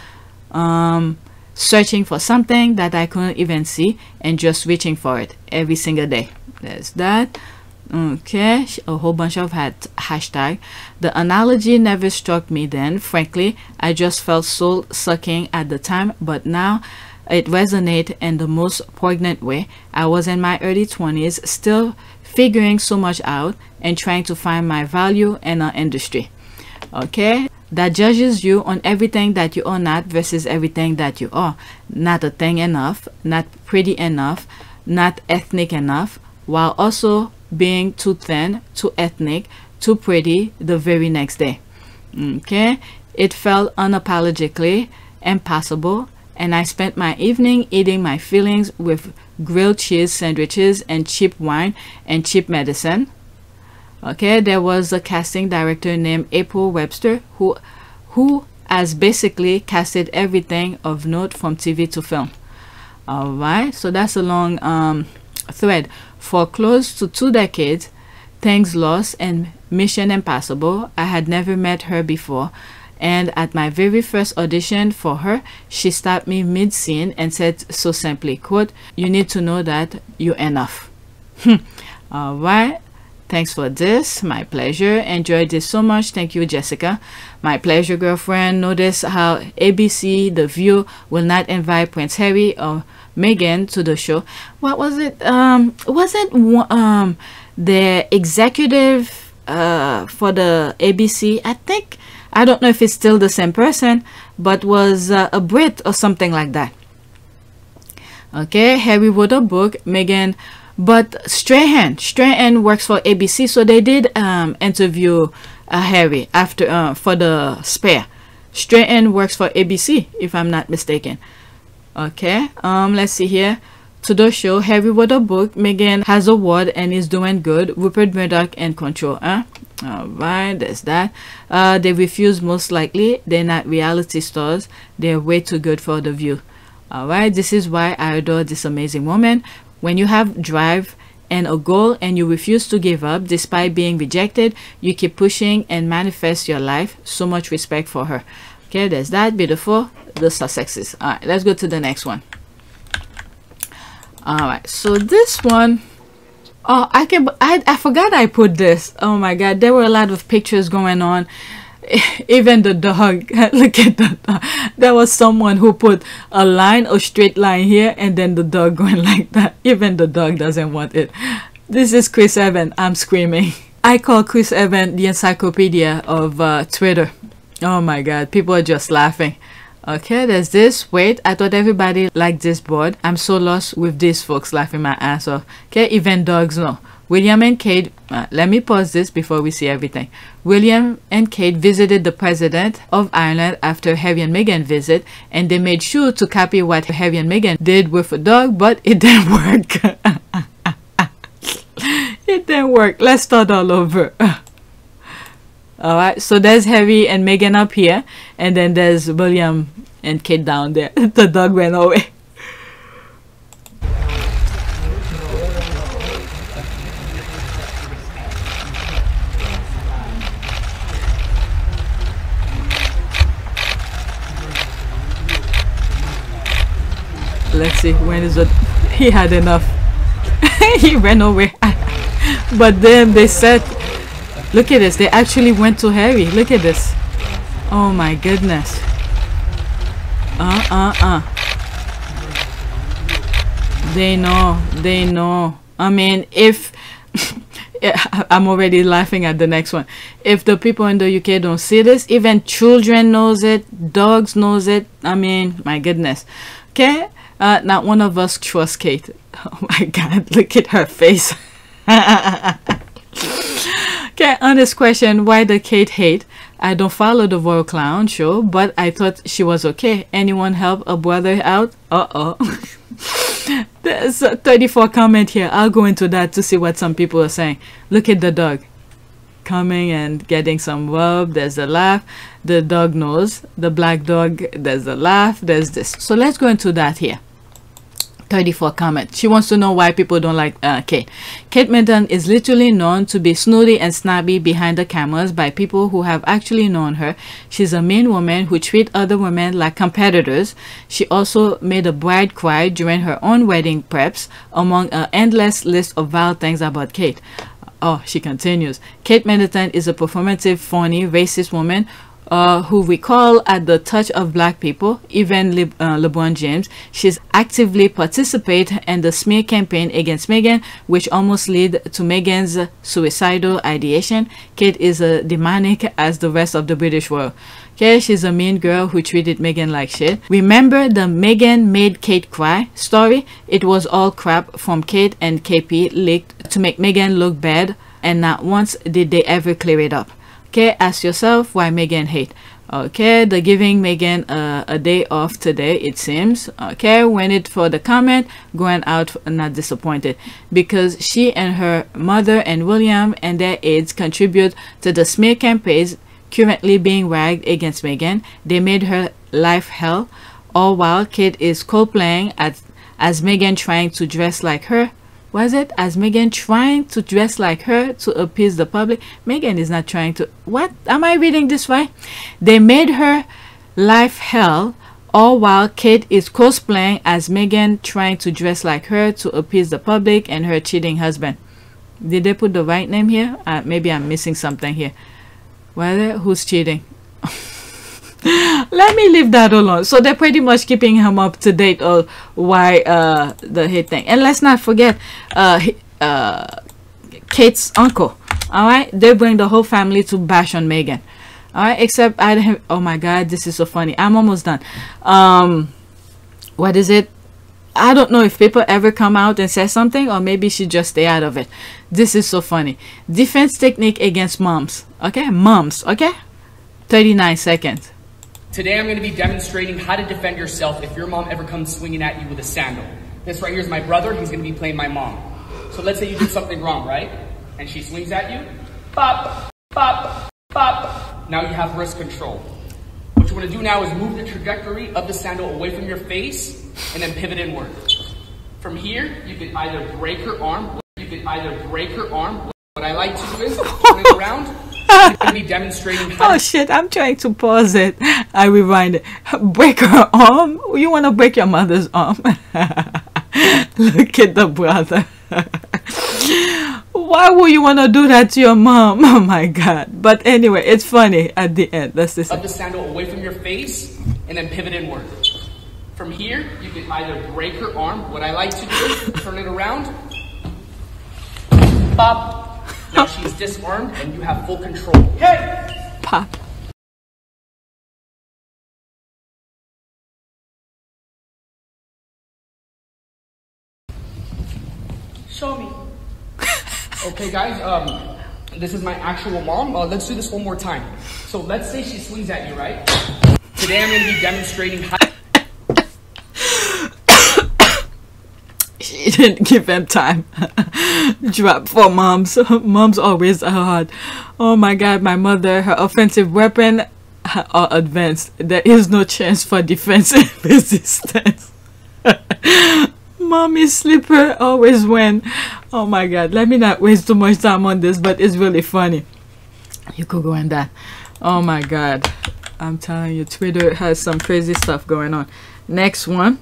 searching for something that I couldn't even see and just reaching for it every single day. There's that. Okay, a whole bunch of hashtag. The analogy never struck me then. Frankly, I just felt soul sucking at the time, but now it resonates in the most poignant way. I was in my early 20s, still figuring so much out and trying to find my value in our industry. Okay, that judges you on everything that you are not versus everything that you are. Not a thing enough, not pretty enough, not ethnic enough, while also being too thin, too ethnic, too pretty the very next day. Okay, it felt unapologetically impossible, and I spent my evening eating my feelings with grilled cheese sandwiches and cheap wine and cheap medicine. Okay, there was a casting director named April Webster who has basically casted everything of note from TV to film. All right, so that's a long thread. For close to 2 decades, Things Lost and Mission Impossible, I had never met her before, and at my very first audition for her, she stopped me mid-scene and said so simply, quote, "You need to know that you're enough." All right, thanks for this. My pleasure. Enjoyed this so much. Thank you, Jessica. My pleasure, girlfriend. Notice how ABC, The View, will not invite Prince Harry or Meghan to the show. What was it? Wasn't the executive for the ABC, I think, I don't know if it's still the same person, but was a Brit or something like that. Okay, Harry wrote a book, Meghan, but Strahan works for ABC, so they did interview Harry after for the Spare. Strahan works for ABC, if I'm not mistaken. Okay, let's see here. To the show, Harry wrote a book, Meghan has a award and is doing good. Rupert Murdoch in control. Alright, there's that. They refuse most likely. They're not reality stars. They're way too good for The View. Alright, this is why I adore this amazing woman. When you have drive and a goal and you refuse to give up despite being rejected, you keep pushing and manifest your life. So much respect for her. Okay, there's that. Beautiful. The Sussexes. Alright, let's go to the next one. Alright, so this one, oh, I forgot I put this. Oh my god, there were a lot of pictures going on. Even the dog, look at the dog. There was someone who put a straight line here, and then the dog going like that. Even the dog doesn't want it. This is Chris Evans. I'm screaming. I call Chris Evans the encyclopedia of Twitter. Oh my god, people are just laughing. Okay, there's this. Wait, I thought everybody liked this board. I'm so lost with these folks laughing my ass off. Okay, even dogs know. William and Kate, let me pause this before we see everything. William and Kate visited the president of Ireland after Harry and Meghan visit, and they made sure to copy what Harry and Meghan did with a dog, but it didn't work. It didn't work. Let's start all over. Alright, so there's Harry and Meghan up here, and then there's William and Kate down there. The dog went away. Let's see, when is it? He had enough. He ran away. But then they said, look at this, they actually went to Harry. Look at this. Oh my goodness. They know. I mean, if I'm already laughing at the next one. If the people in the UK don't see this, even children knows it, dogs knows it. I mean, my goodness. Okay, not one of us trusts Kate. Oh my god, look at her face. Okay, honest question, why did Kate hate? I don't follow the Royal Clown show, but I thought she was okay. Anyone help a brother out? There's a 34 comment here. I'll go into that to see what some people are saying. Look at the dog coming and getting some rub. There's a laugh. The dog knows. The black dog, there's a laugh. There's this. So let's go into that here. 34 comment. She wants to know why people don't like Kate. Kate Middleton is literally known to be snooty and snobby behind the cameras by people who have actually known her. She's a mean woman who treats other women like competitors. She also made a bride cry during her own wedding preps, among an endless list of vile things about Kate. Oh, she continues. Kate Middleton is a performative, phony, racist woman who we call at the touch of black people, even LeBron James. She's actively participate in the smear campaign against Meghan, which almost led to Meghan's suicidal ideation. Kate is demonic as the rest of the British world. Okay, she's a mean girl who treated Meghan like shit. Remember the Meghan made Kate cry story? It was all crap from Kate and KP leaked to make Meghan look bad, and not once did they ever clear it up. Okay, ask yourself why Meghan hate. Okay, they're giving Meghan a day off today, it seems. Okay, when it for the comment, going out not disappointed, because she and her mother and William and their aides contribute to the smear campaigns currently being wagged against Meghan. They made her life hell, all while Kate is co-playing as Meghan trying to dress like her. Was it? As Meghan trying to dress like her to appease the public? Meghan is not trying to... What? Am I reading this right? They made her life hell, all while Kate is cosplaying as Meghan trying to dress like her to appease the public and her cheating husband. Did they put the right name here? Maybe I'm missing something here. Well, who's cheating? Let me leave that alone. So they're pretty much keeping him up to date on why the hate thing. And let's not forget Kate's uncle. All right, they bring the whole family to bash on Meghan. All right, except I don't. Oh my God, this is so funny. I'm almost done. What is it? I don't know if people ever come out and say something, or maybe she just stay out of it. This is so funny. Defense technique against moms. Okay, moms. Okay, 39 seconds. Today I'm going to be demonstrating how to defend yourself if your mom ever comes swinging at you with a sandal. This right here is my brother. He's going to be playing my mom. So let's say you did something wrong, right? And she swings at you. Pop, pop, pop. Now you have wrist control. What you want to do now is move the trajectory of the sandal away from your face and then pivot inward. From here, you can either break her arm. What I like to do is turn it around. I'm going to be demonstrating how Oh shit, I'm trying to pause it. I rewind it. Break her arm? You want to break your mother's arm? Look at the brother. Why would you want to do that to your mom? Oh my God. But anyway, it's funny at the end. That's this. Of the sandal away from your face and then pivot inward. From here, you can either break her arm. What I like to do is turn it around. Pop. Now she's disarmed and you have full control. Hey! Pop. Show me. Okay, guys, this is my actual mom. Let's do this one more time. So let's say she swings at you, right? Today I'm going to be demonstrating how... She didn't give him time. Drop for moms. Moms always are hard. Oh my God, my mother, her offensive weapon are advanced. There is no chance for defensive resistance. Mommy slipper always win. Oh my God, let me not waste too much time on this, but it's really funny. You could go on that. Oh my God, I'm telling you, Twitter has some crazy stuff going on. Next one.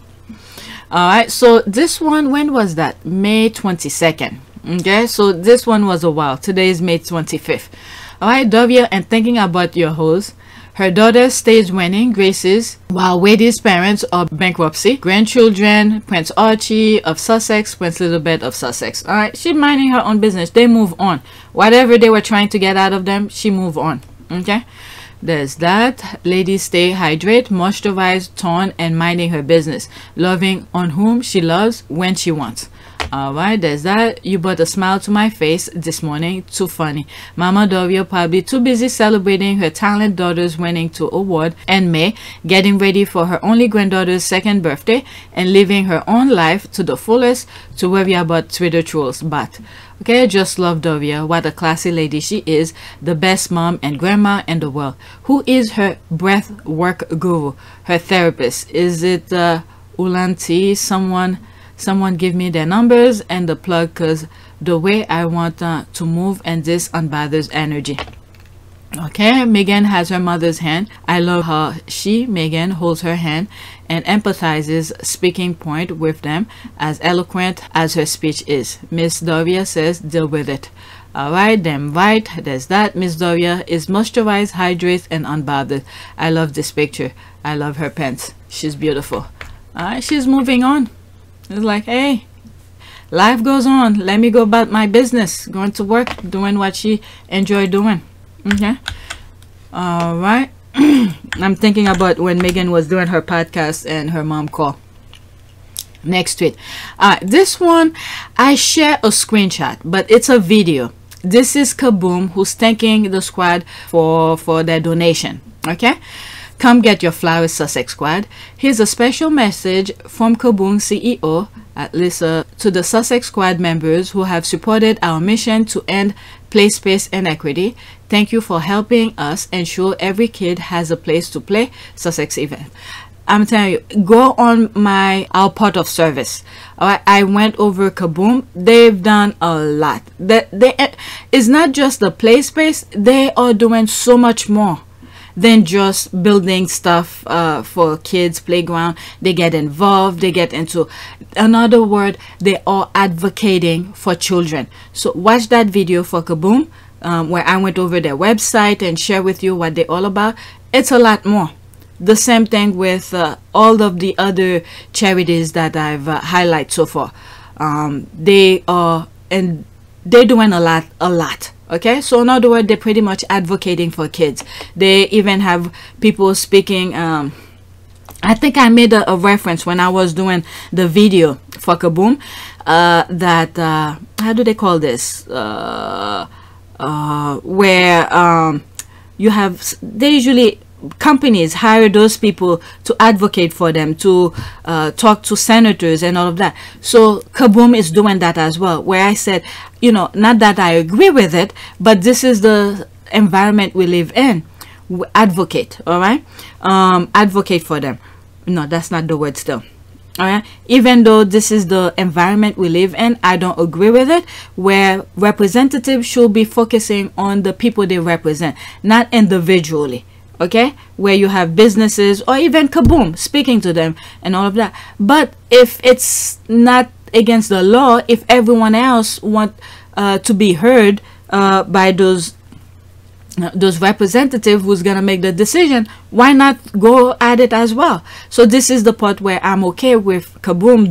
All right, so this one, when was that? May 22nd. Okay, so this one was a while. Today is May 25th. All right, Dovia, and thinking about your host, her daughter stage wedding graces while Wade's parents are bankruptcy. Grandchildren, Prince Archie of Sussex, Prince Elizabeth of Sussex. All right, she minding her own business. They move on. Whatever they were trying to get out of them, she move on. Okay. There's that. Ladies stay hydrated, moisturized, tone, and minding her business. Loving on whom she loves when she wants. Alright, there's that. You brought a smile to my face this morning. Too funny. Mama Dovia probably too busy celebrating her talented daughter's winning to award and May, getting ready for her only granddaughter's second birthday, and living her own life to the fullest to worry about Twitter trolls. But okay, just love Dovia. What a classy lady she is. The best mom and grandma in the world. Who is her breath work guru? Her therapist? Is it Ulanti? Someone give me their numbers and the plug, cause the way I want to move and this unbothers energy. Okay, Meghan has her mother's hand. I love how Meghan holds her hand and empathizes, speaking point with them as eloquent as her speech is. Miss Dovia says deal with it. Alright, then right, there's that. Miss Doria is moisturized, hydrates, and unbothered. I love this picture. I love her pants. She's beautiful. Alright, she's moving on. It's like, hey, life goes on. Let me go about my business. Going to work, doing what she enjoy doing. Okay. Alright. I'm thinking about when Megan was doing her podcast and her mom called. Next tweet. This one, I share a screenshot, but it's a video. This is Kaboom, who's thanking the squad for their donation. Okay, come get your flowers, Sussex squad. Here's a special message from Kaboom CEO, Lisa, to the Sussex squad members who have supported our mission to end play space inequity. Thank you for helping us ensure every kid has a place to play. Sussex event. I'm telling you, go on our part of service. Alright, I went over Kaboom. They've done a lot. It's not just the play space. They are doing so much more than just building stuff for kids playground. They get involved. They get into, another word, they are advocating for children. So watch that video for Kaboom, where I went over their website and share with you what they're all about. It's a lot more. The same thing with all of the other charities that I've highlighted so far. They are, and they're doing a lot. Okay, so in other words, they're pretty much advocating for kids. They even have people speaking. I think I made a reference when I was doing the video for Kaboom. That how do they call this? Where you have, they usually, companies hire those people to advocate for them, to talk to senators and all of that. So Kaboom is doing that as well, where I said, you know, not that I agree with it, but this is the environment we live in. Advocate, all right? Advocate for them. No, that's not the word still. All right, even though this is the environment we live in, I don't agree with it, where representatives should be focusing on the people they represent, not individually. Okay, where you have businesses or even Kaboom speaking to them and all of that. But if it's not against the law, if everyone else want to be heard by those representatives who's gonna make the decision, why not go at it as well? So this is the part where I'm okay with Kaboom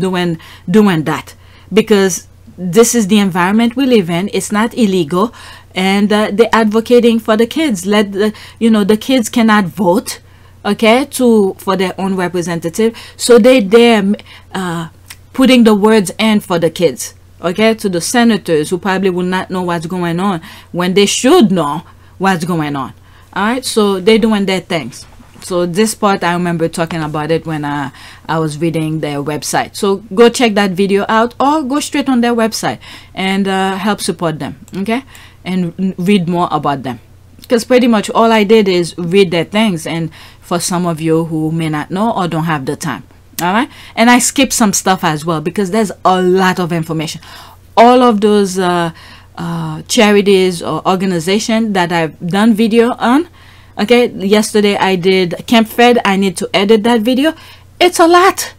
doing that, because this is the environment we live in. It's not illegal. And they're advocating for the kids. The kids cannot vote, okay, for their own representative. So they're putting the words in for the kids, okay, to the senators who probably will not know what's going on when they should know what's going on. All right, so they're doing their things. So this part, I remember talking about it when I was reading their website. So go check that video out, or go straight on their website and help support them, okay? And read more about them, because pretty much all I did is read their things, and for some of you who may not know or don't have the time, all right, and I skipped some stuff as well because there's a lot of information. All of those charities or organizations that I've done video on, okay, yesterday I did Camp Fed. I need to edit that video. It's a lot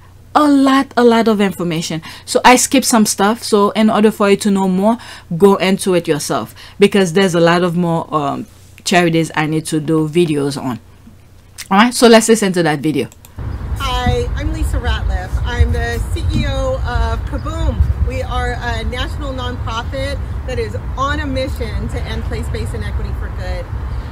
of information, so I skipped some stuff. So in order for you to know more, go into it yourself, because there's a lot of more charities I need to do videos on. All right, so let's listen to that video. Hi, I'm Lisa Ratliff. I'm the CEO of Kaboom. We are a national nonprofit that is on a mission to end place-based inequity for good.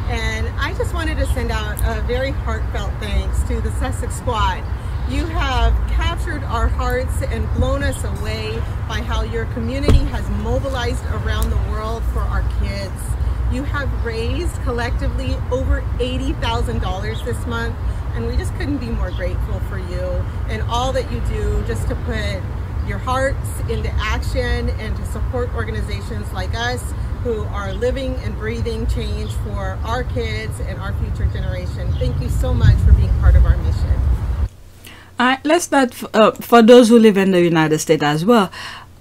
And I just wanted to send out a very heartfelt thanks to the Sussex squad. You have captured our hearts and blown us away by how your community has mobilized around the world for our kids. You have raised collectively over $80,000 this month, and we just couldn't be more grateful for you and all that you do just to put your hearts into action and to support organizations like us who are living and breathing change for our kids and our future generation. Thank you so much for being part of our mission. All right, let's start for those who live in the United States as well.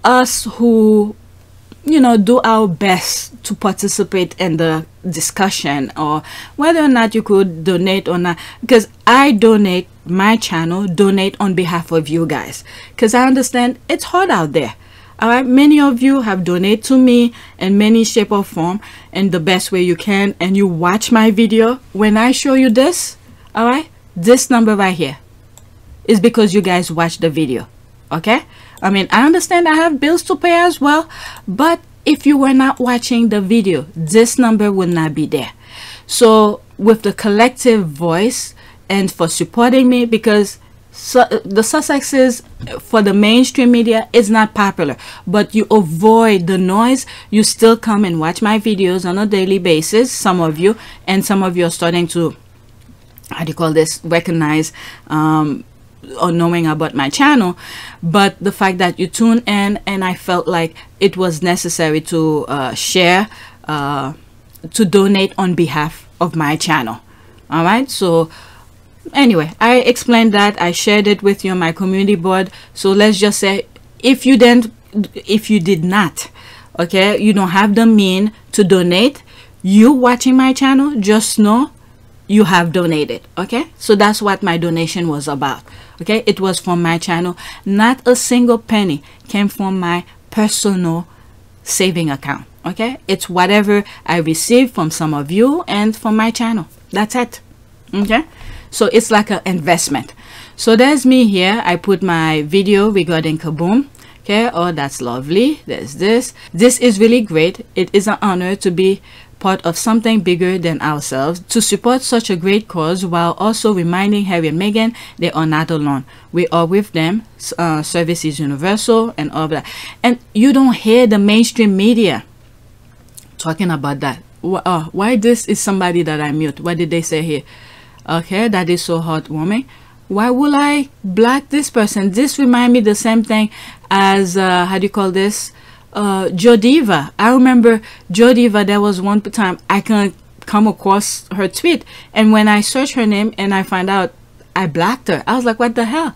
Us who, do our best to participate in the discussion, or whether or not you could donate or not, because I donate my channel, donate on behalf of you guys, because I understand it's hard out there. All right, many of you have donated to me in many shape or form in the best way you can, and you watch my video. When I show you this, all right, this number right here is because you guys watch the video. Okay, I mean, I understand I have bills to pay as well, but if you were not watching the video, this number will not be there. So with the collective voice and for supporting me, because the Sussexes for the mainstream media is not popular, but you avoid the noise, you still come and watch my videos on a daily basis, some of you, and some of you are starting to, how do you call this, recognize or knowing about my channel. But the fact that you tune in, and I felt like it was necessary to share, to donate on behalf of my channel. All right, so anyway, I explained that, I shared it with you on my community board. So let's just say if you did not, okay, you don't have the means to donate, you watching my channel, just know you have donated. Okay, so that's what my donation was about. Okay, it was from my channel. Not a single penny came from my personal saving account. Okay, it's whatever I received from some of you and from my channel. That's it. Okay, so it's like an investment. So there's me here. I put my video regarding Kaboom. Okay, oh, that's lovely. There's this. This is really great. It is an honor to be part of something bigger than ourselves, to support such a great cause while also reminding Harry and Meghan they are not alone. We are with them. Service is universal and all that. And you don't hear the mainstream media talking about that. Why this is somebody that I mute? What did they say here? Okay, that is so heartwarming. Why will I block this person? This remind me the same thing as how do you call this, Jodiva. I remember Jodiva. There was one time I can come across her tweet, and when I search her name and I find out I blocked her, I was like, what the hell?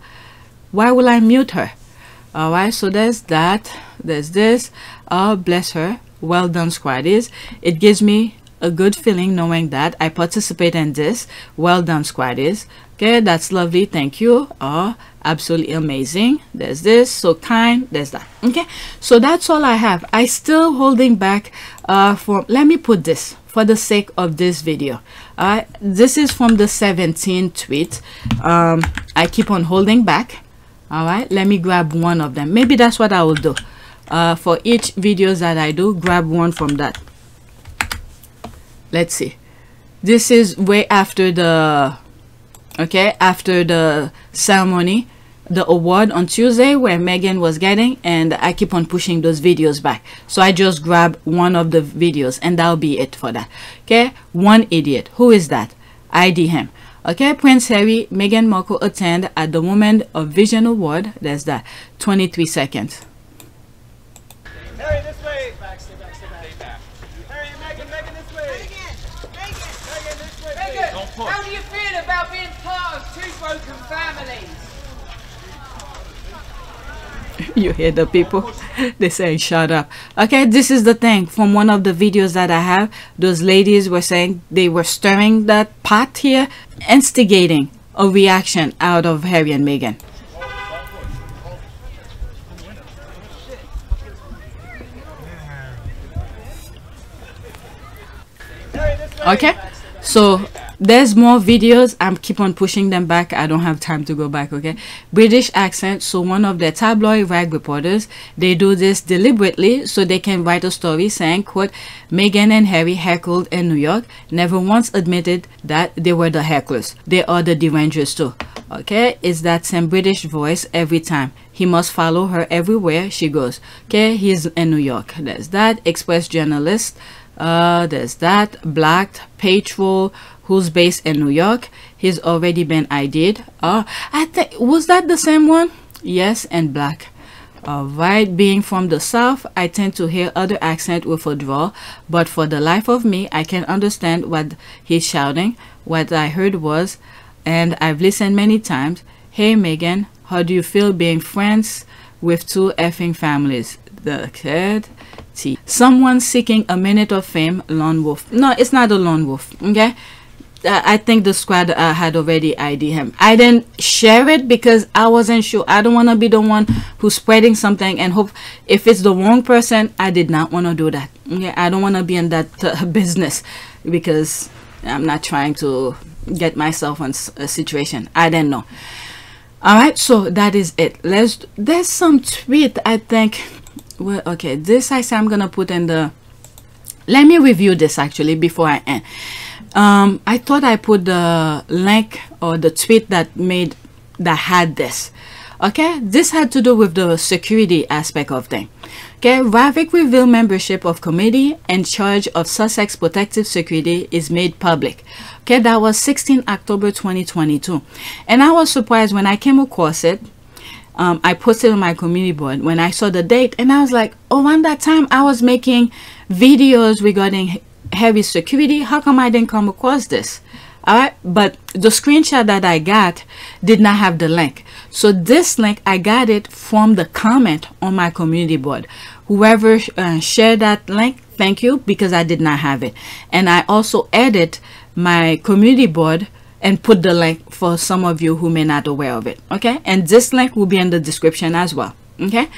Why will I mute her? All right, so there's that. There's this. Oh, bless her. Well done, squaddies. It gives me a good feeling knowing that I participate in this. Well done, squaddies. Okay, that's lovely. Thank you. Oh, absolutely amazing. There's this. So kind. There's that. Okay, so that's all I have. I still holding back for, let me put this for the sake of this video. This is from the 17th tweet. I keep on holding back. All right, let me grab one of them. Maybe that's what I will do. For each videos that I do, grab one from that. Let's see. This is way after the, okay, after the ceremony, the award on Tuesday where Meghan was getting, and I keep on pushing those videos back. So I just grab one of the videos and that'll be it for that. Okay, one idiot. Who is that? ID him. Okay, Prince Harry, Meghan Markle attend at the Women of Vision Award. There's that. 23 seconds. Harry, this way. Back, stay back, stay back. Harry and Meghan, Meghan, this way. Meghan, this way. Meghan, don't push. How do you feel about being part of two broken families? You hear the people, they say shut up. Okay, this is the thing from one of the videos that I have. Those ladies were saying they were stirring that pot here, instigating a reaction out of Harry and Meghan. Okay, so there's more videos. I'm keep on pushing them back. I don't have time to go back. Okay, British accent. So one of the tabloid rag reporters, they do this deliberately so they can write a story saying, quote, Meghan and Harry heckled in New York, never once admitted that they were the hecklers. They are the derangers too. Okay, it's that same British voice every time. He must follow her everywhere she goes. Okay, he's in New York. There's that. Express journalist. There's that. Black patrol who's based in New York. He's already been ID'd. I think, was that the same one? Yes, and black. Alright, being from the south, I tend to hear other accent with a drawl, but for the life of me, I can understand what he's shouting. What I heard was, and I've listened many times, hey Meghan, how do you feel being friends with two effing families? The kid. Someone seeking a minute of fame, lone wolf. No, it's not a lone wolf. Okay, I think the squad had already ID him. I didn't share it because I wasn't sure. I don't want to be the one who's spreading something and hope if it's the wrong person. I did not want to do that. Okay, I don't want to be in that business because I'm not trying to get myself in a situation I didn't know. All right, so that is it. There's some tweet, I think. Well, okay, this I say I'm gonna put in the. Let me review this actually before I end. I thought I put the link or the tweet that had this. Okay, this had to do with the security aspect of things. Okay, Ravik revealed membership of committee in charge of Sussex protective security is made public. Okay, that was 16 October 2022. And I was surprised when I came across it. I posted on my community board when I saw the date, and I was like, oh, around that time I was making videos regarding heavy security. How come I didn't come across this? All right, but the screenshot that I got did not have the link. So this link, I got it from the comment on my community board. Whoever shared that link, thank you, because I did not have it. And I also edit my community board and put the link for some of you who may not aware of it. Okay, and this link will be in the description as well. Okay,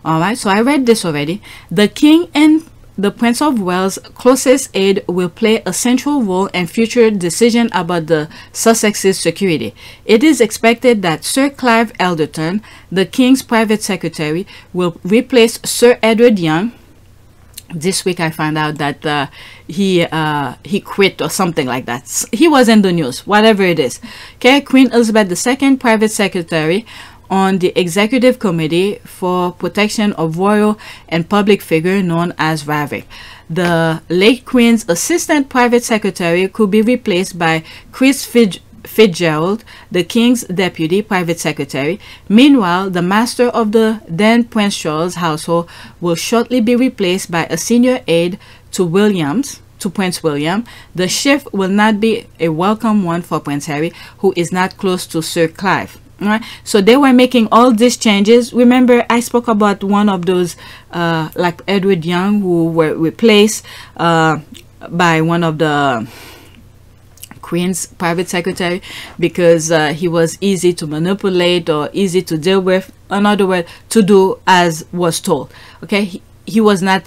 all right, so I read this already. The king and the Prince of Wales' closest aide will play a central role in future decision about the Sussex's security. It is expected that Sir Clive Alderton, the King's private secretary, will replace Sir Edward Young. This week I found out that he quit or something like that. He was in the news, whatever it is. Okay, Queen Elizabeth II, private secretary on the executive committee for protection of royal and public figure known as Ravik. The late Queen's assistant private secretary could be replaced by Chris Fitzgerald, the King's deputy private secretary. Meanwhile, the master of the then Prince Charles household will shortly be replaced by a senior aide to Prince William. The shift will not be a welcome one for Prince Harry, who is not close to Sir Clive. Right, so they were making all these changes. Remember, I spoke about one of those, like Edward Young, who were replaced by one of the Queen's private secretary because he was easy to manipulate or easy to deal with. In other words, to do as was told. Okay, he was not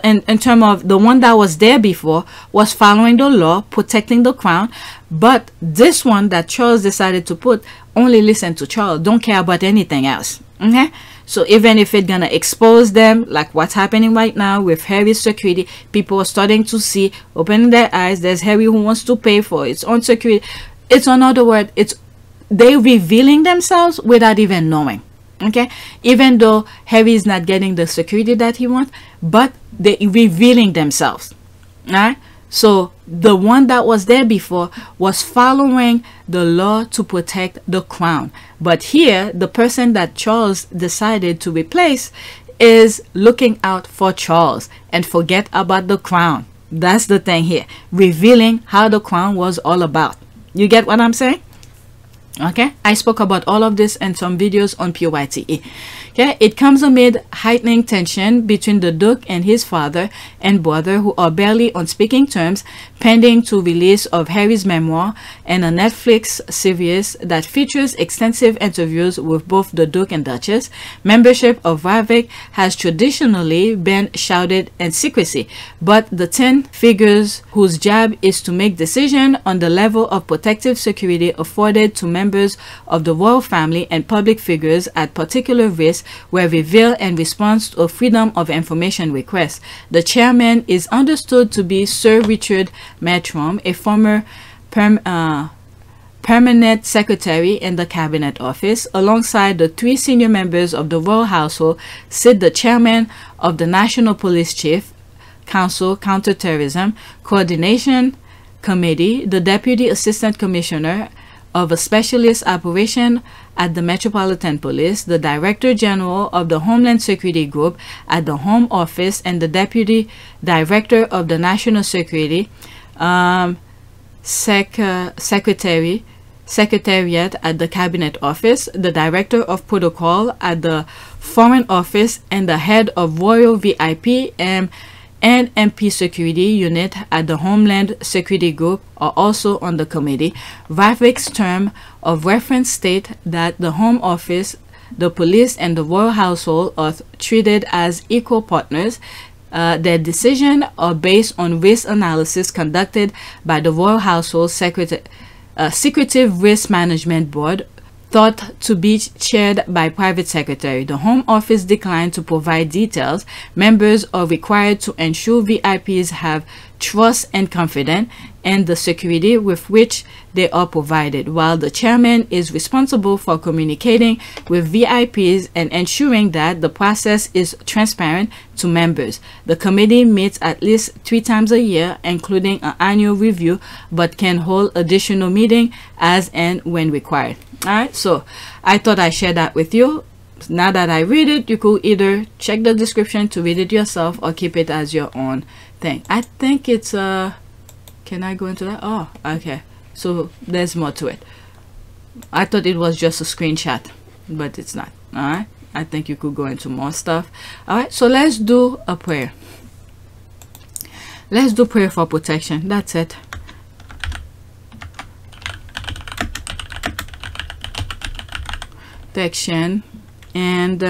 in terms of the one that was there before was following the law, protecting the crown. But this one that Charles decided to put only listen to Charles, don't care about anything else. Okay, so even if it's gonna expose them, like what's happening right now with Harry's security, people are starting to see, opening their eyes. There's Harry who wants to pay for its own security. It's another word. It's they revealing themselves without even knowing. Okay, even though Harry is not getting the security that he wants, but they revealing themselves. All right, so the one that was there before was following the law to protect the crown, but here the person that Charles decided to replace is looking out for Charles and forget about the crown. That's the thing here, revealing how the crown was all about. You get what I'm saying? Okay, I spoke about all of this in some videos on PYTE. Okay, it comes amid heightening tension between the Duke and his father and brother, who are barely on speaking terms, pending to release of Harry's memoir and a Netflix series that features extensive interviews with both the Duke and Duchess. Membership of Ravik has traditionally been shrouded in secrecy, but the 10 figures whose job is to make decisions on the level of protective security afforded to members of the royal family and public figures at particular risk were revealed in response to a Freedom of Information request. The chairman is understood to be Sir Richard Matrom, a former permanent secretary in the Cabinet Office. Alongside the 3 senior members of the royal household sit the chairman of the National Police Chief Council Counterterrorism Coordination Committee, the Deputy Assistant Commissioner of a Specialist Operation at the Metropolitan Police, the Director General of the Homeland Security Group at the Home Office, and the Deputy Director of the National Security Secretariat at the Cabinet Office, the Director of Protocol at the Foreign Office, and the Head of Royal VIP and and MP Security Unit at the Homeland Security Group are also on the committee. Vivek's term of reference state that the Home Office, the police, and the royal household are treated as equal partners. Their decisions are based on risk analysis conducted by the Royal Household Secretive Risk Management Board, thought to be chaired by Private Secretary. The Home Office declined to provide details. Members are required to ensure VIPs have trust and confidence in the security with which they are provided, while the chairman is responsible for communicating with VIPs and ensuring that the process is transparent to members. The committee meets at least 3 times a year, including an annual review, but can hold additional meetings as and when required. Alright, so I thought I'd share that with you. Now that I read it, you could either check the description to read it yourself or keep it as your own thing. I think it's can I go into that? Oh, okay. So there's more to it. I thought it was just a screenshot, but it's not. Alright, I think you could go into more stuff. Alright, so let's do a prayer. Let's do prayer for protection. That's it. Protection. And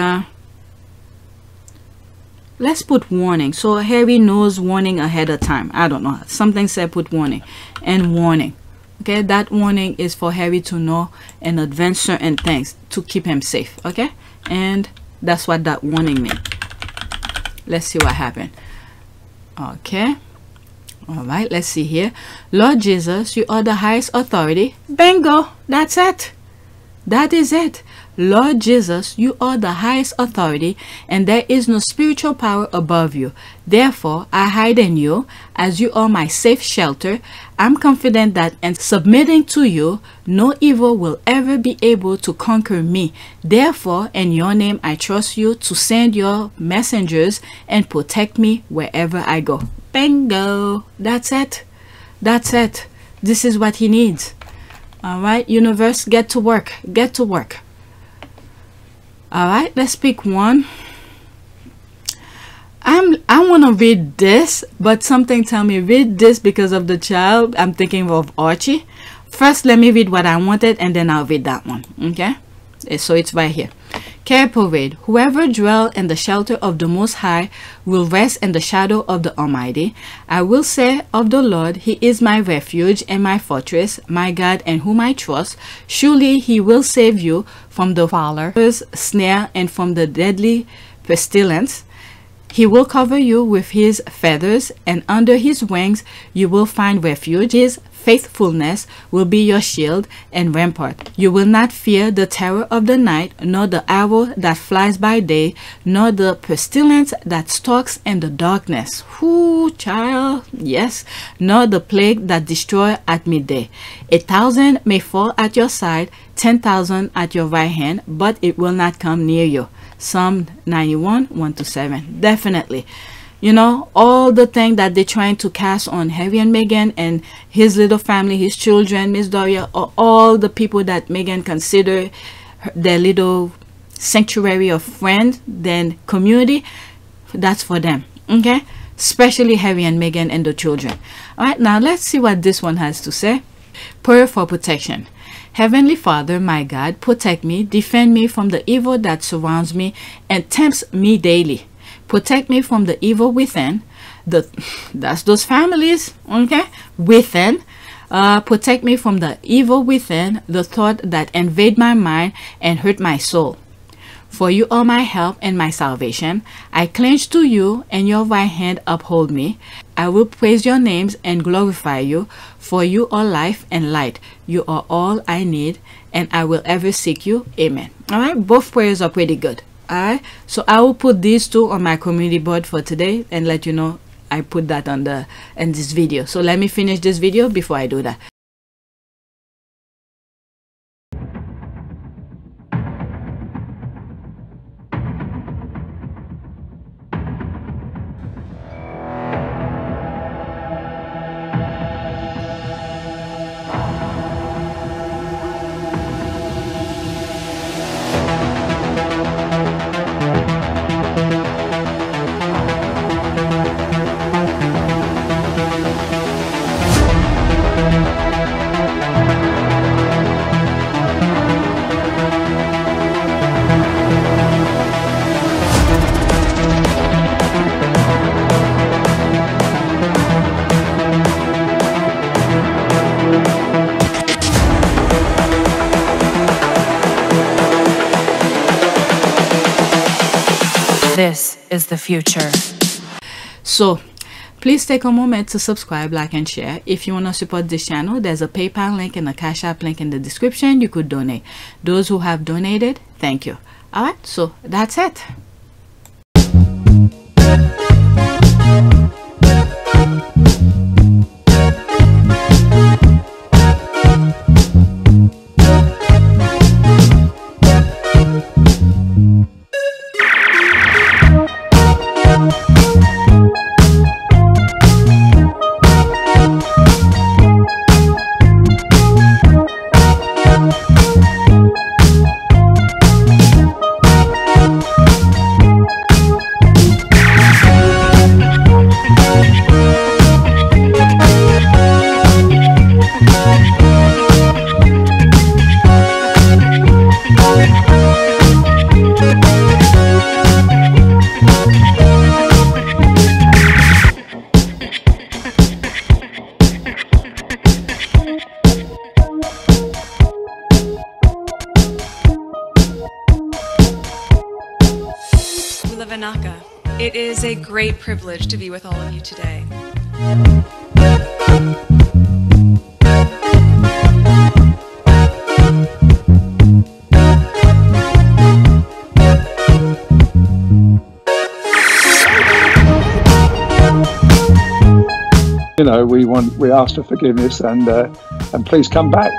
let's put warning, so Harry knows warning ahead of time. I don't know, something said put warning and warning. Okay, that warning is for Harry to know in advance certain things to keep him safe. Okay, and that's what that warning means. Let's see what happened. Okay, all right, let's see here. Lord Jesus, you are the highest authority. Bingo, that's it. That is it. Lord Jesus, you are the highest authority, and there is no spiritual power above you. Therefore, I hide in you, as you are my safe shelter. I'm confident that in submitting to you, no evil will ever be able to conquer me. Therefore, in your name, I trust you to send your messengers and protect me wherever I go. Bingo! That's it. That's it. This is what he needs. All right, universe, get to work. Get to work. All right, let's pick one. I want to read this, but something tell me read this because of the child. I'm thinking of Archie. First, let me read what I wanted, and then I'll read that one. Okay, so it's right here. Care Parade. Whoever dwell in the shelter of the Most High will rest in the shadow of the Almighty. I will say of the Lord, He is my refuge and my fortress, my God in whom I trust. Surely He will save you from the fowler's snare and from the deadly pestilence. He will cover you with His feathers, and under His wings you will find refuge. His faithfulness will be your shield and rampart. You will not fear the terror of the night, nor the arrow that flies by day, nor the pestilence that stalks in the darkness. Whoo, child, yes, nor the plague that destroys at midday. 1,000 may fall at your side, 10,000 at your right hand, but it will not come near you. Psalm 91, 1-7. Definitely. You know, all the thing that they're trying to cast on Harry and Meghan and his little family, his children, Miss Doria, or all the people that Meghan consider their little sanctuary of friends, then community, that's for them. Okay? Especially Harry and Meghan and the children. Alright, now let's see what this one has to say. Prayer for protection. Heavenly Father, my God, protect me, defend me from the evil that surrounds me and tempts me daily. Protect me from the evil within. That's those families, okay? Within. Protect me from the evil within, the thought that invade my mind and hurt my soul. For you are my help and my salvation. I cling to you, and your right hand uphold me. I will praise your names and glorify you, for you are life and light. You are all I need, and I will ever seek you. Amen. All right, both prayers are pretty good. Alright, so I will put these two on my community board for today and let you know I put that on in this video. So let me finish this video before I do that. This is the future. So, please take a moment to subscribe, like, and share. If you want to support this channel, there's a PayPal link and a Cash App link in the description. You could donate. Those who have donated, thank you. Alright, so that's it. It is a great privilege to be with all of you today. You know, we ask for forgiveness and please come back.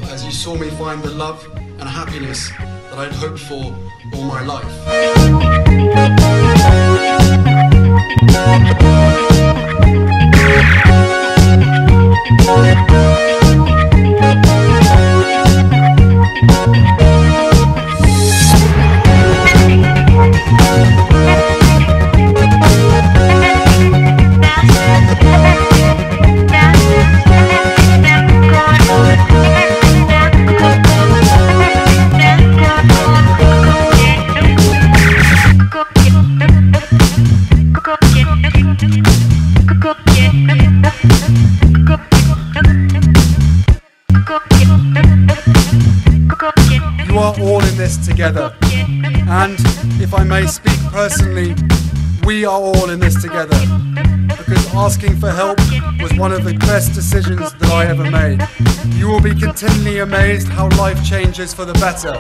As you saw me find the love and happiness that I'd hoped for all my life. You are all in this together, and if I may speak personally, we are all in this together, because asking for help was one of the best decisions that I ever made. You will be continually amazed how life changes for the better.